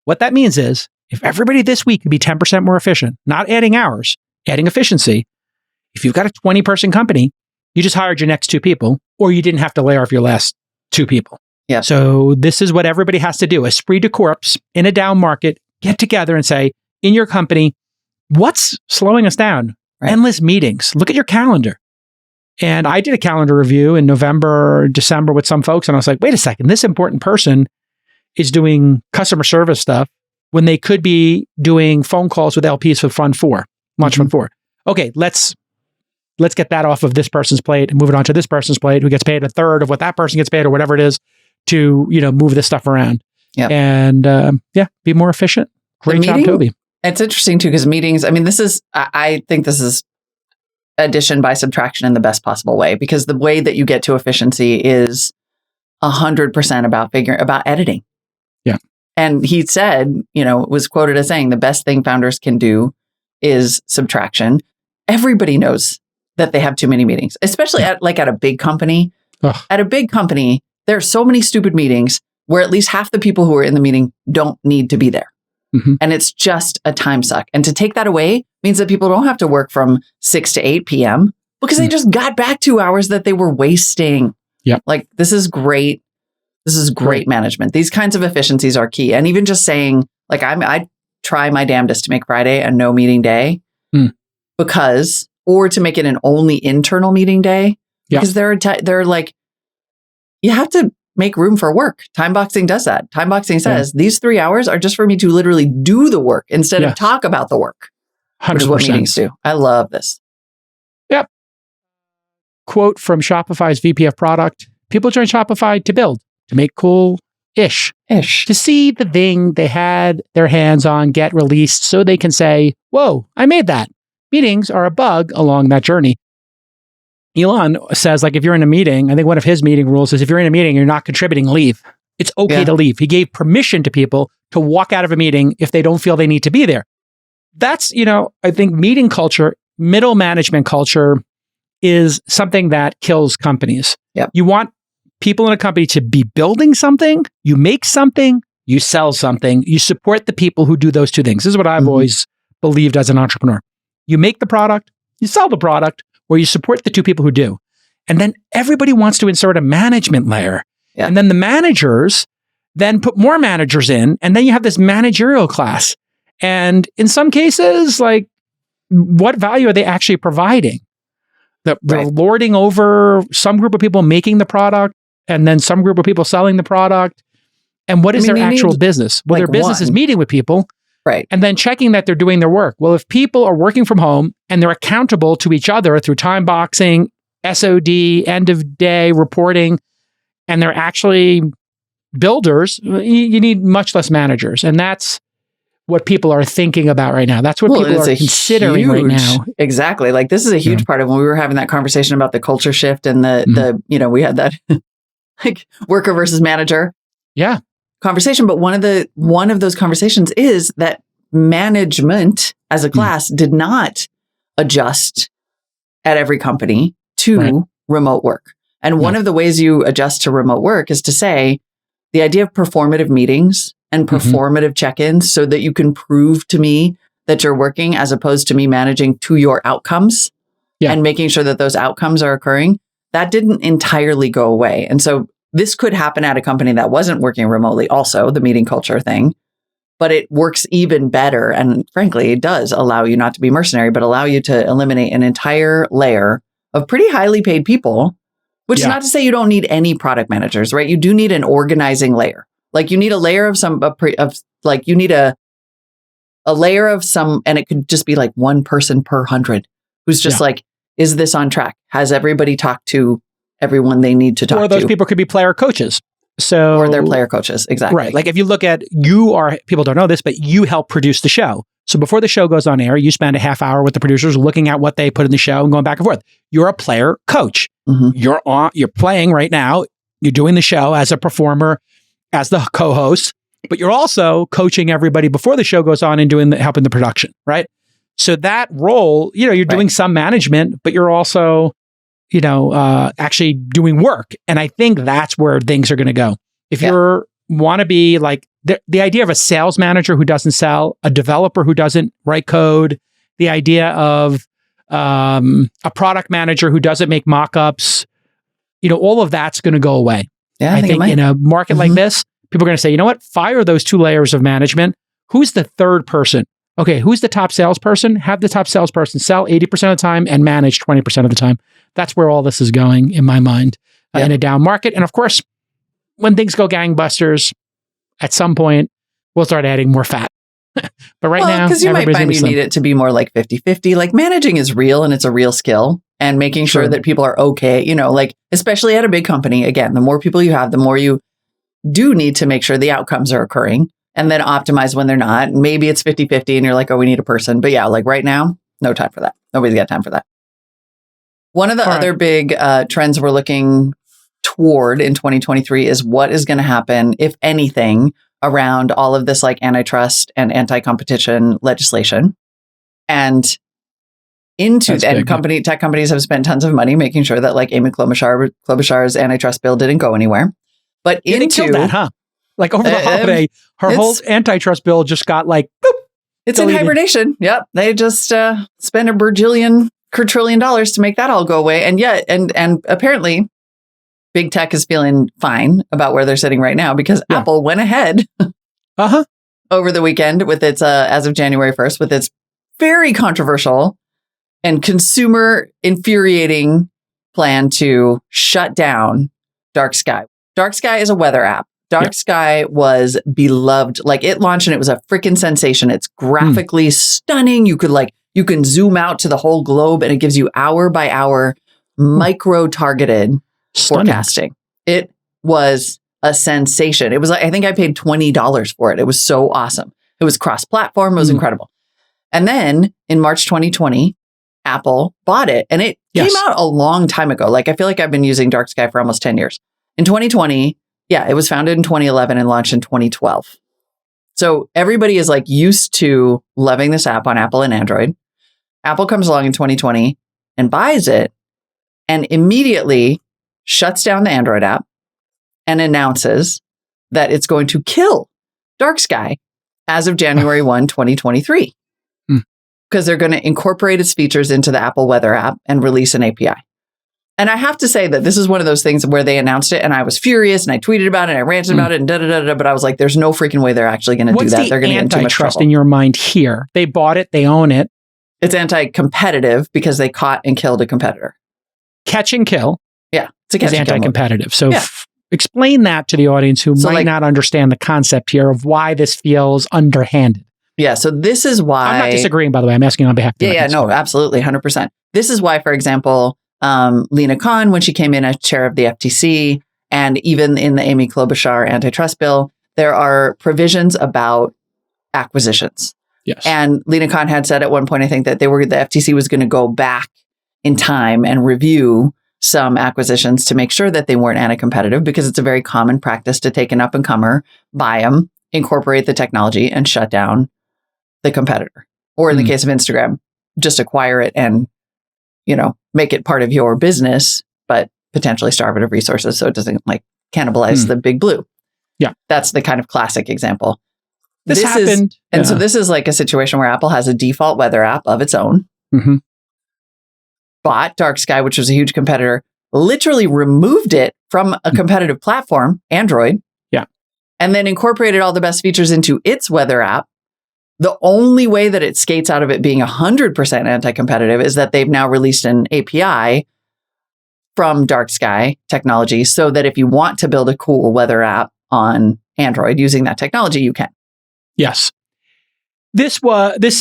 What that means is, if everybody this week could be 10% more efficient, not adding hours, adding efficiency, if you've got a 20-person company, you just hired your next 2 people, or you didn't have to lay off your last 2 people. Yeah. So this is what everybody has to do. Esprit de corps in a down market, get together and say, in your company, what's slowing us down? Right. Endless meetings. Look at your calendar. And I did a calendar review in November, December with some folks, and I was like, wait a second, this important person is doing customer service stuff when they could be doing phone calls with LPs for Fund 4, Launch Fund 4. Okay, let's get that off of this person's plate and move it on to this person's plate who gets paid a third of what that person gets paid or whatever it is to, move this stuff around. Yep. And be more efficient. Great job, Tobi. It's interesting too, because meetings, I mean, I think this is addition by subtraction in the best possible way, because the way that you get to efficiency is 100% about editing. Yeah. And he said, was quoted as saying the best thing founders can do is subtraction. Everybody knows that they have too many meetings, especially at a big company. Ugh. At a big company, there are so many stupid meetings where at least half the people who are in the meeting don't need to be there. Mm-hmm. And it's just a time suck. And to take that away means that people don't have to work from 6 to 8 p.m. because they just got back 2 hours that they were wasting. Yeah. Like, this is great. This is great management. These kinds of efficiencies are key. And even just saying, like, I try my damnedest to make Friday a no meeting day or to make it an only internal meeting day. Because they're like, you have to make room for work. Time boxing does that. Time boxing says these 3 hours are just for me to literally do the work instead of talk about the work. 100%. Which is what meetings do. I love this. Yep. Quote from Shopify's VP of product: people join Shopify to build, to make cool-ish, to see the thing they had their hands on get released so they can say, whoa, I made that. Meetings are a bug along that journey. Elon says, like, if you're in a meeting, I think one of his meeting rules is if you're in a meeting, you're not contributing, leave. It's okay to leave. He gave permission to people to walk out of a meeting if they don't feel they need to be there. That's, I think meeting culture, middle management culture is something that kills companies. Yep. You want people in a company to be building something, you make something, you sell something, you support the people who do those two things. This is what I've always believed as an entrepreneur. You make the product, you sell the product, or you support the two people who do. And then everybody wants to insert a management layer. Yeah. And then the managers then put more managers in, and then you have this managerial class. And in some cases, like, what value are they actually providing? They're lording over some group of people making the product, and then some group of people selling the product. And what is their actual business? Well, their business is meeting with people. Right. And then checking that they're doing their work. Well, if people are working from home and they're accountable to each other through time boxing, SOD, end of day reporting, and they're actually builders, you need much less managers. And that's what people are thinking about right now. That's what people are considering right now. Exactly. Like, this is a huge part of when we were having that conversation about the culture shift and we had that like worker versus manager. Yeah. Conversation. But one of those conversations is that management as a class did not adjust at every company to remote work. And one of the ways you adjust to remote work is to say the idea of performative meetings and performative check-ins so that you can prove to me that you're working, as opposed to me managing to your outcomes and making sure that those outcomes are occurring. That didn't entirely go away. And so this could happen at a company that wasn't working remotely, also the meeting culture thing, but it works even better. And frankly, it does allow you not to be mercenary, but allow you to eliminate an entire layer of pretty highly paid people, which is not to say you don't need any product managers, right? You do need an organizing layer. Like, you need a layer of you need a layer of some, and it could just be like one person per 100 who's just like, is this on track? Has everybody talked to everyone they need to talk to? Or those people could be player coaches. Or they're player coaches. Exactly. Right. Like, if you look at, people don't know this, but you help produce the show. So before the show goes on air, you spend a half hour with the producers looking at what they put in the show and going back and forth. You're a player coach. You're playing right now. You're doing the show as a performer, as the co-host, but you're also coaching everybody before the show goes on and helping the production, right? So that role, you're doing some management, but you're also, actually doing work. And I think that's where things are going to go. If you want to be like the idea of a sales manager who doesn't sell, a developer who doesn't write code, the idea of a product manager who doesn't make mock-ups, all of that's going to go away. Yeah, I think in a market like this, people are going to say, you know what? Fire those two layers of management. Who's the third person? Okay, who's the top salesperson? Have the top salesperson sell 80% of the time and manage 20% of the time. That's where all this is going, in my mind, in a down market. And of course, when things go gangbusters, at some point, we'll start adding more fat. But right now, because you might find you need it to be more like 50-50. Like, managing is real and it's a real skill. And making sure that people are okay, like, especially at a big company, again, the more people you have, the more you do need to make sure the outcomes are occurring and then optimize when they're not. Maybe it's 50-50 and you're like, oh, we need a person. But yeah, like right now, no time for that. Nobody's got time for that. One of the other big trends we're looking toward in 2023 is what is going to happen, if anything, around all of this like antitrust and anti-competition legislation. And tech companies have spent tons of money making sure that like Amy Klobuchar's antitrust bill didn't go anywhere. But they killed that, huh? Like over the holiday, her whole antitrust bill just got like, boop. It's deleted. In hibernation. Yep. They just spent $1 trillion to make that all go away. And yet, and apparently big tech is feeling fine about where they're sitting right now because Apple went ahead over the weekend with its, as of January 1st, with its very controversial and consumer infuriating plan to shut down Dark Sky. Dark Sky is a weather app. Dark Sky was beloved. Like it launched and it was a freaking sensation. It's graphically stunning. You can zoom out to the whole globe and it gives you hour by hour micro targeted forecasting. It was a sensation. It was like, I think I paid $20 for it. It was so awesome. It was cross-platform. It was incredible. And then in March 2020, Apple bought it and it came out a long time ago. Like I feel like I've been using Dark Sky for almost 10 years. In 2020, it was founded in 2011 and launched in 2012. So everybody is like used to loving this app on Apple and Android. Apple comes along in 2020 and buys it and immediately shuts down the Android app and announces that it's going to kill Dark Sky as of January 1, 2023. Because they're going to incorporate its features into the Apple Weather app and release an API. And I have to say that this is one of those things where they announced it and I was furious and I tweeted about it and I ranted about it and but I was like, there's no freaking way they're actually going to do that. They're going to get in too much trouble. Antitrust in your mind here? They bought it, they own it. It's anti-competitive because they caught and killed a competitor. Catch and kill. Yeah. It's anti-competitive. So explain that to the audience who might not understand the concept here of why this feels underhanded. Yeah, so this is why... I'm not disagreeing, by the way. I'm asking on behalf of the audience. No, absolutely, 100%. This is why, for example, Lena Khan, when she came in as chair of the FTC, and even in the Amy Klobuchar antitrust bill, there are provisions about acquisitions. Yes. And Lena Khan had said at one point, I think, that the FTC was going to go back in time and review some acquisitions to make sure that they weren't anti-competitive, because it's a very common practice to take an up-and-comer, buy them, incorporate the technology, and shut down the competitor. Or in the case of Instagram, just acquire it and, make it part of your business, but potentially starve it of resources so it doesn't like cannibalize the big blue. Yeah. That's the kind of classic example. This happened. So this is like a situation where Apple has a default weather app of its own. Bought Dark Sky, which was a huge competitor, literally removed it from a competitive platform, Android. Yeah. And then incorporated all the best features into its weather app. The only way that it skates out of it being 100% anti-competitive is that they've now released an API from Dark Sky technology so that if you want to build a cool weather app on Android using that technology, you can. Yes. This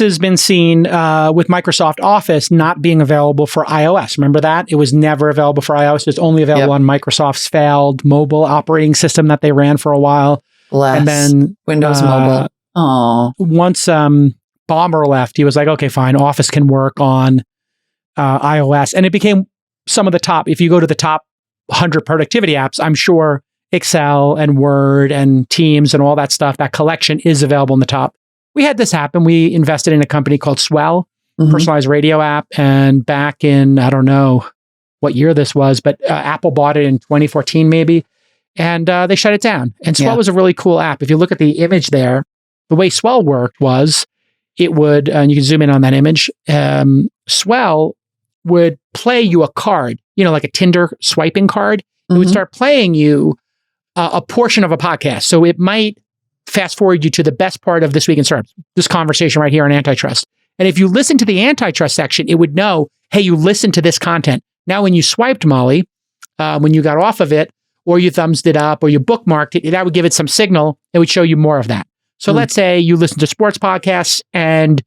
has been seen with Microsoft Office not being available for iOS. Remember that? It was never available for iOS. It was only available on Microsoft's failed mobile operating system that they ran for a while. And then Windows Mobile. Once Ballmer left, he was like, okay, fine, Office can work on iOS. And it became some of the top, if you go to the top 100 productivity apps, I'm sure Excel and Word and Teams and all that stuff, that collection is available in the top. We had this happen. We invested in a company called Swell, personalized radio app. And back in, I don't know what year this was, but Apple bought it in 2014 maybe. And they shut it down. And Swell was a really cool app. If you look at the image there, the way Swell worked was it would, and you can zoom in on that image, Swell would play you a card, like a Tinder swiping card. It would start playing you a portion of a podcast. So it might fast forward you to the best part of This Week in Startups, this conversation right here on antitrust. And if you listen to the antitrust section, it would know, hey, you listened to this content. Now, when you swiped, Molly, when you got off of it, or you thumbsed it up, or you bookmarked it, that would give it some signal. It would show you more of that. So let's say you listen to sports podcasts, and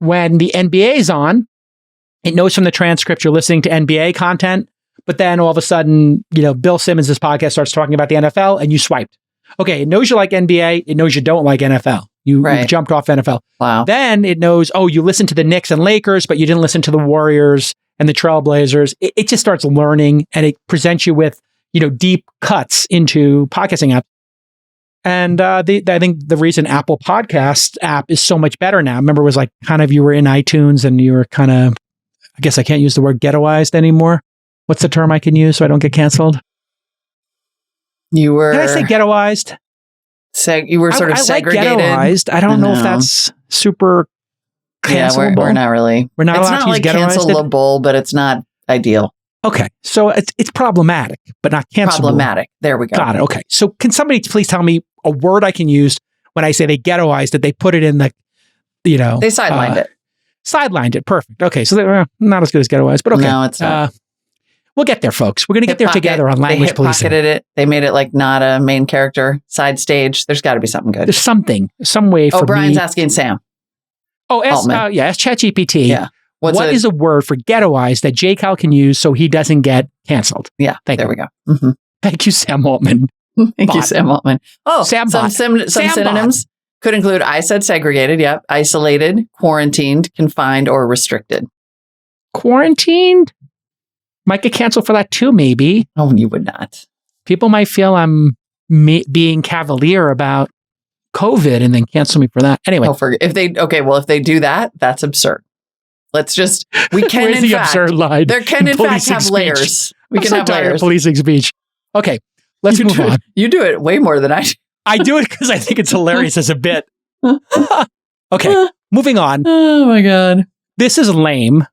when the NBA is on, it knows from the transcript you're listening to NBA content, but then all of a sudden, Bill Simmons' podcast starts talking about the NFL, and you swiped. Okay, it knows you like NBA. It knows you don't like NFL. You jumped off NFL. Wow. Then it knows, you listened to the Knicks and Lakers, but you didn't listen to the Warriors and the Trailblazers. It just starts learning, and it presents you with, deep cuts into podcasting apps. And I think the reason Apple Podcast app is so much better now, remember, it was like kind of you were in iTunes and you were kind of, I guess I can't use the word ghettoized anymore. What's the term I can use so I don't get canceled? You were... Did I say ghettoized? You were sort of segregated. Like ghettoized. I don't know if that's super cancelable. Yeah, we're not really. We're not allowed to use ghettoized. It's not like cancelable, but it's not ideal. Okay, so it's problematic, but not cancelable. Problematic. There we go. Got it. Okay, so can somebody please tell me a word I can use when I say they ghettoized it? They put it in the, they sidelined it. Sidelined it. Perfect. Okay, so they're not as good as ghettoized, but okay. No, it's not. We'll get there, folks. We're going to get there together on language policing. They it. They made it like not a main character, side stage. There's got to be something good. There's some way for Brian's asking Sam. Ask ChatGPT. Yeah. What is a word for ghettoized that JCal can use so he doesn't get canceled? Yeah. There we go. Mm-hmm. Thank you, Sam Altman. Thank you, Sam Altman. Sam some synonyms could include, I said segregated. Yep. Isolated, quarantined, confined, or restricted. Quarantined? Might get canceled for that too, maybe. Oh, you would not. People might feel I'm being cavalier about COVID and then cancel me for that. Anyway. If they do that, that's absurd. We can, Where's the absurd line? There can, in fact, have layers. We can have layers. Policing speech. Okay, let's move on. You do it way more than I do. I do it because I think it's hilarious as a bit. Okay, moving on. Oh, my God. This is lame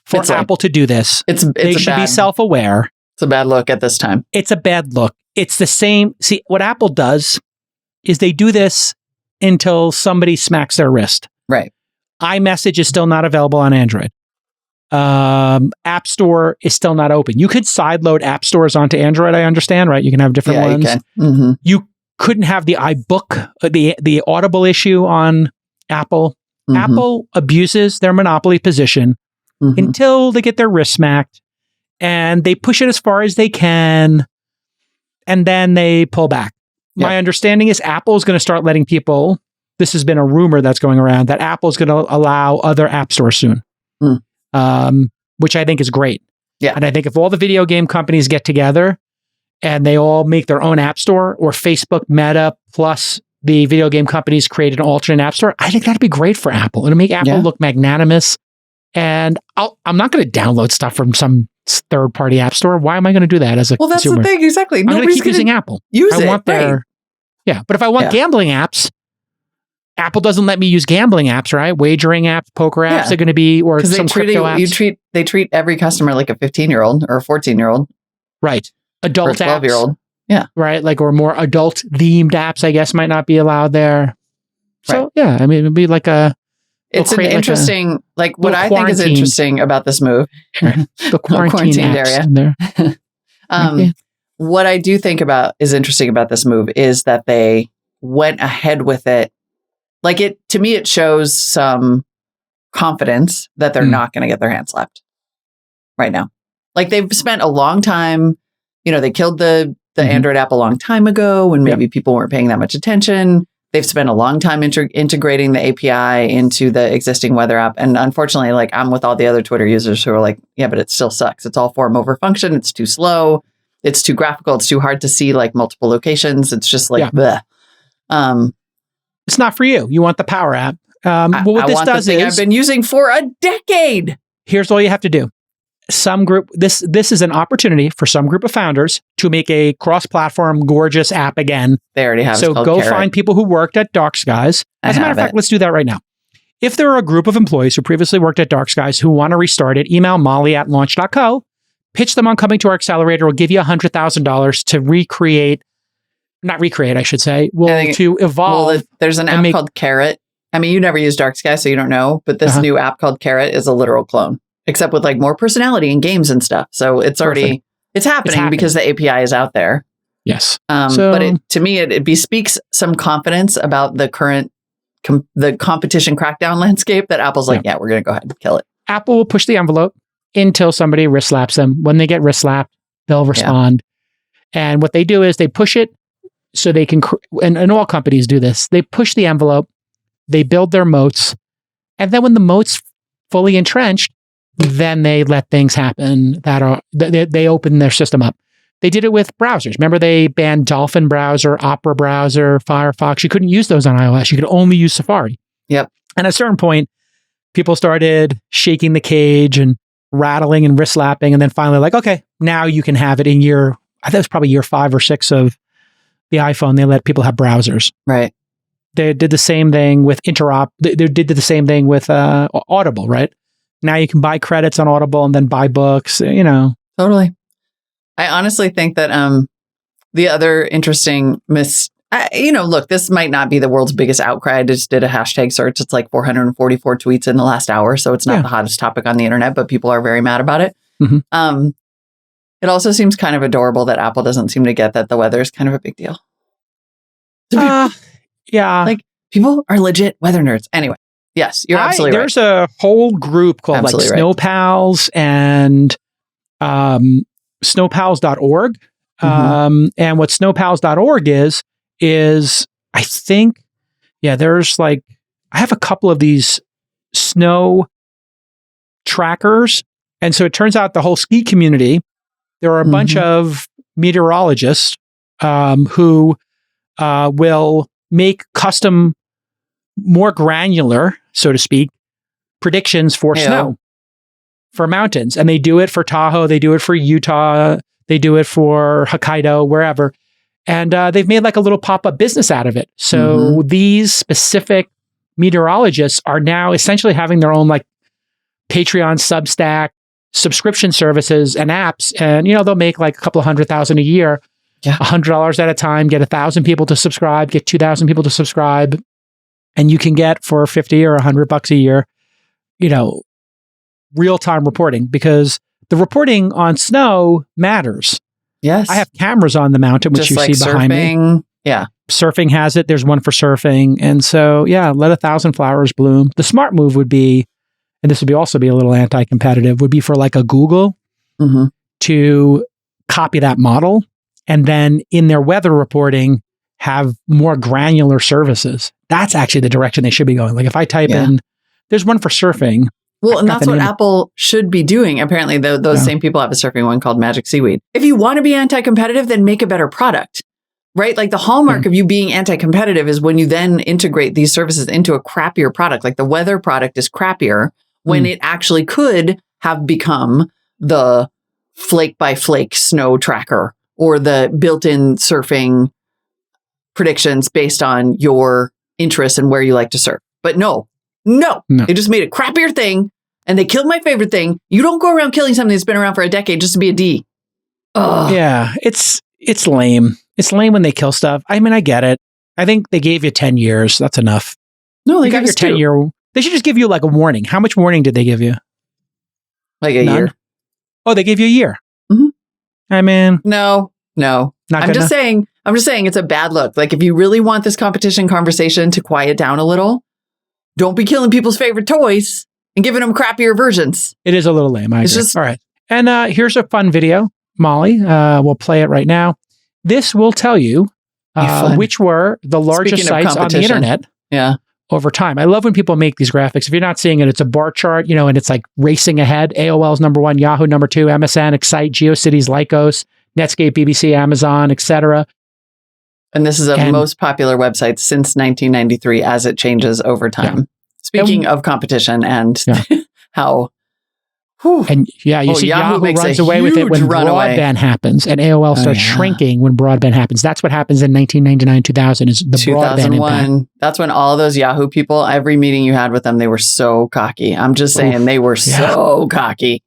for Apple to do this. They should be self-aware. It's a bad look at this time. It's a bad look. It's the same. See, what Apple does is they do this until somebody smacks their wrist. Right. iMessage is still not available on Android. App Store is still not open. You could sideload app stores onto Android, I understand, right? You can have different ones. You can. Mm-hmm. You couldn't have the iBook, the Audible issue on Apple. Mm-hmm. Apple abuses their monopoly position until they get their wrist smacked, and they push it as far as they can, and then they pull back. Yep. My understanding is Apple is going to start letting people... This has been a rumor that's going around that Apple is going to allow other app stores soon, which I think is great. Yeah. And I think if all the video game companies get together and they all make their own app store, or Facebook, Meta, plus the video game companies create an alternate app store, I think that'd be great for Apple. It'll make Apple look magnanimous. And I'm not going to download stuff from some third-party app store. Why am I going to do that as a consumer? Well, that's the thing. Exactly. I'm going to keep using Apple. I want their... Yeah. But if I want gambling apps, Apple doesn't let me use gambling apps, right? Wagering apps, poker apps are going to be, or some crypto apps. They treat every customer like a 15-year-old or a 14-year-old. Right. Adult apps. 12-year-old. Yeah. Right. Like, or more adult themed apps, I guess, might not be allowed there. So, yeah, I mean, it'd be like a... It's an interesting, what I think is interesting about this move. The quarantined area. There. What I do think is interesting about this move is that they went ahead with it. To me, it shows some confidence that they're not going to get their hands slapped right now. They've spent a long time, they killed the Android app a long time ago when maybe people weren't paying that much attention. They've spent a long time integrating the API into the existing weather app. And unfortunately, I'm with all the other Twitter users who are like, yeah, but it still sucks. It's all form over function. It's too slow. It's too graphical. It's too hard to see multiple locations. It's just bleh. It's not for you. You want the Power app. What this does is I've been using for a decade. Here's all you have to do. This is an opportunity for some group of founders to make a cross-platform, gorgeous app again. They already have. So go find people who worked at Dark Skies. As a matter of fact, let's do that right now. If there are a group of employees who previously worked at Dark Skies who want to restart it, email molly@launch.co. Pitch them on coming to our accelerator. We'll give you $100,000 to to evolve. Well, there's an app called Carrot. I mean, you never use Dark Sky, so you don't know. But this new app called Carrot is a literal clone, except with more personality and games and stuff. So it's already it's happening because the API is out there. Yes. But to me, it bespeaks some confidence about the current the competition crackdown landscape that Apple's we're going to go ahead and kill it. Apple will push the envelope until somebody wrist slaps them. When they get wrist slapped, they'll respond. And what they do is they push it so they can, and all companies do this, they push the envelope, they build their moats, and then when the moat's fully entrenched, then they let things happen that are, they open their system up. They did it with browsers. Remember, they banned Dolphin browser, Opera browser, Firefox. You couldn't use those on iOS. You could only use Safari. Yep. And at a certain point, people started shaking the cage and rattling and wrist slapping. And then finally, like, okay, now you can have it in I think it was probably year 5 or 6 of the iPhone. They let people have browsers. Right. They did the same thing with Interop. They did the same thing with Audible, right? Now you can buy credits on Audible and then buy books, Totally. I honestly think that the other interesting look, this might not be the world's biggest outcry. I just did a hashtag search. It's like 444 tweets in the last hour. So it's not the hottest topic on the internet, but people are very mad about it. Mm-hmm. It also seems kind of adorable that Apple doesn't seem to get that the weather is kind of a big deal. Yeah. Like, people are legit weather nerds. Anyway, yes, you're absolutely right. There's a whole group called Snowpals and snowpals.org. Mm-hmm. And what snowpals.org is I think, there's I have a couple of these snow trackers. And so it turns out the whole ski community, there are a bunch of meteorologists who will make custom, more granular, so to speak, predictions for snow, for mountains. And they do it for Tahoe, they do it for Utah, they do it for Hokkaido, wherever. And they've made a little pop-up business out of it. So these specific meteorologists are now essentially having their own Patreon, Substack, subscription services and apps. And, they'll make a couple of $100,000 a year, $100 at a time, get 1,000 people to subscribe, get 2,000 people to subscribe. And you can get for $50 or $100 a year, real-time reporting, because the reporting on snow matters. Yes. I have cameras on the mountain, which you see behind me. Yeah. Surfing has it. There's one for surfing. And so, let 1,000 flowers bloom. The smart move would be, and this would also be a little anti-competitive, would be for a Google to copy that model and then in their weather reporting have more granular services. That's actually the direction they should be going. If I type in, there's one for surfing. Well, and that's what Apple should be doing. Apparently, those same people have a surfing one called Magic Seaweed. If you want to be anti-competitive, then make a better product, right? The hallmark of you being anti-competitive is when you then integrate these services into a crappier product. The weather product is crappier when it actually could have become the flake by flake snow tracker or the built-in surfing predictions based on your interests and where you like to surf. But no. They just made a crappier thing and they killed my favorite thing. You don't go around killing something that's been around for a decade just to be a D. Ugh. Yeah, it's lame. It's lame when they kill stuff. I mean, I get it. I think they gave you 10 years. That's enough. No, they got your 10-year. They should just give you a warning. How much warning did they give you? A year. Oh, they gave you a year. Mm-hmm. I mean, no. I'm just saying it's a bad look. If you really want this competition conversation to quiet down a little, don't be killing people's favorite toys and giving them crappier versions. It is a little lame. I agree. All right. And here's a fun video, Molly. We'll play it right now. This will tell you which were the largest sites on the internet over time. I love when people make these graphics. If you're not seeing it, it's a bar chart, and it's racing ahead. AOL's number 1, Yahoo number 2, MSN, Excite, GeoCities, Lycos, Netscape, BBC, Amazon, etc. And this is a most popular website since 1993 as it changes over time. Yeah. Speaking of competition and how... And you see Yahoo runs away with it when broadband happens, and AOL starts shrinking when broadband happens. That's what happens in 1999, 2000 is the 2001. Broadband impact. That's when all those Yahoo people, every meeting you had with them, they were so cocky. I'm just saying they were so cocky.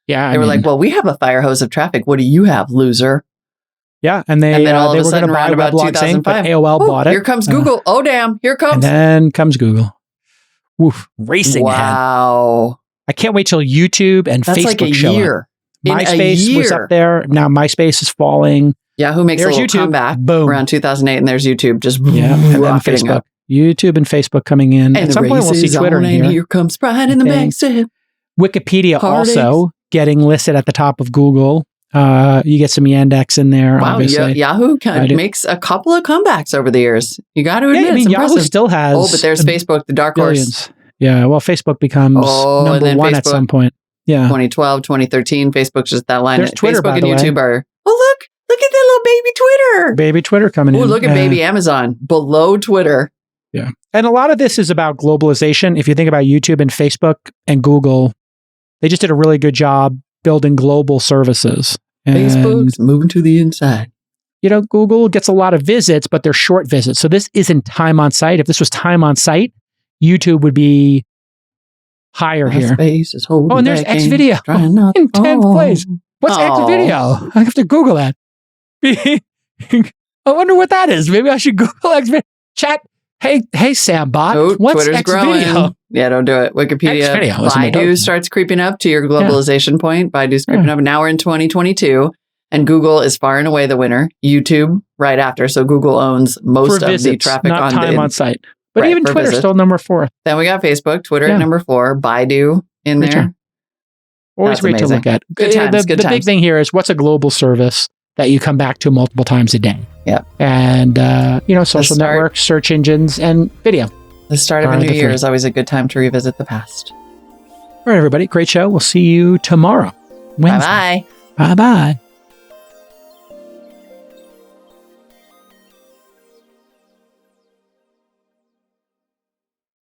Yeah. They were well, we have a fire hose of traffic. What do you have, loser? Yeah, and then all of a sudden, around about 2005, AOL bought it. Here comes Google. Oh, damn. Here comes. And then comes Google. Woof. Racing ahead. Wow. I can't wait till YouTube and Facebook show up. MySpace was up there. Now MySpace is falling. Yahoo makes a little comeback around 2008, and there's YouTube just and then Facebook. Up. YouTube and Facebook coming in. And at some point, we'll see Twitter in here. Here comes pride in the backseat. Wikipedia also getting listed at the top of Google. You get some Yandex in there, Wow, obviously. Yahoo makes a couple of comebacks over the years. You got to admit, Yeah, I mean, Yahoo still has. Oh, but there's Facebook, the dark horse. Yeah, well, Facebook becomes number one at some point. Yeah. 2012, 2013, Facebook's just that line. There's Twitter, Facebook by the and YouTube are, look at that little baby Twitter. Baby Twitter coming in. Oh, look at baby Amazon below Twitter. Yeah. And a lot of this is about globalization. If you think about YouTube and Facebook and Google, they just did a really good job building global services. And, Facebook's moving to the inside. Google gets a lot of visits, but they're short visits. So this isn't time on site. If this was time on site, YouTube would be higher here. And there's X video in 10th place. What's X video? I have to Google that. I wonder what that is. Maybe I should Google X video. Chat. Hey, Sambot. What's Twitter's X growing. video? Yeah, don't do it. Wikipedia. Baidu starts creeping up to your globalization point. Baidu's creeping up. Now we're in 2022. And Google is far and away the winner. YouTube right after. So Google owns most of the traffic not time on site. But even Twitter's visit. still number 4. Then we got Facebook, Twitter at number 4, Baidu in there. Always great to look at. Good times, the big thing here is what's a global service that you come back to multiple times a day. Yeah. And, social networks, search engines, and video. The start of a new year is always a good time to revisit the past. All right, everybody. Great show. We'll see you tomorrow. Wednesday. Bye-bye. Bye-bye.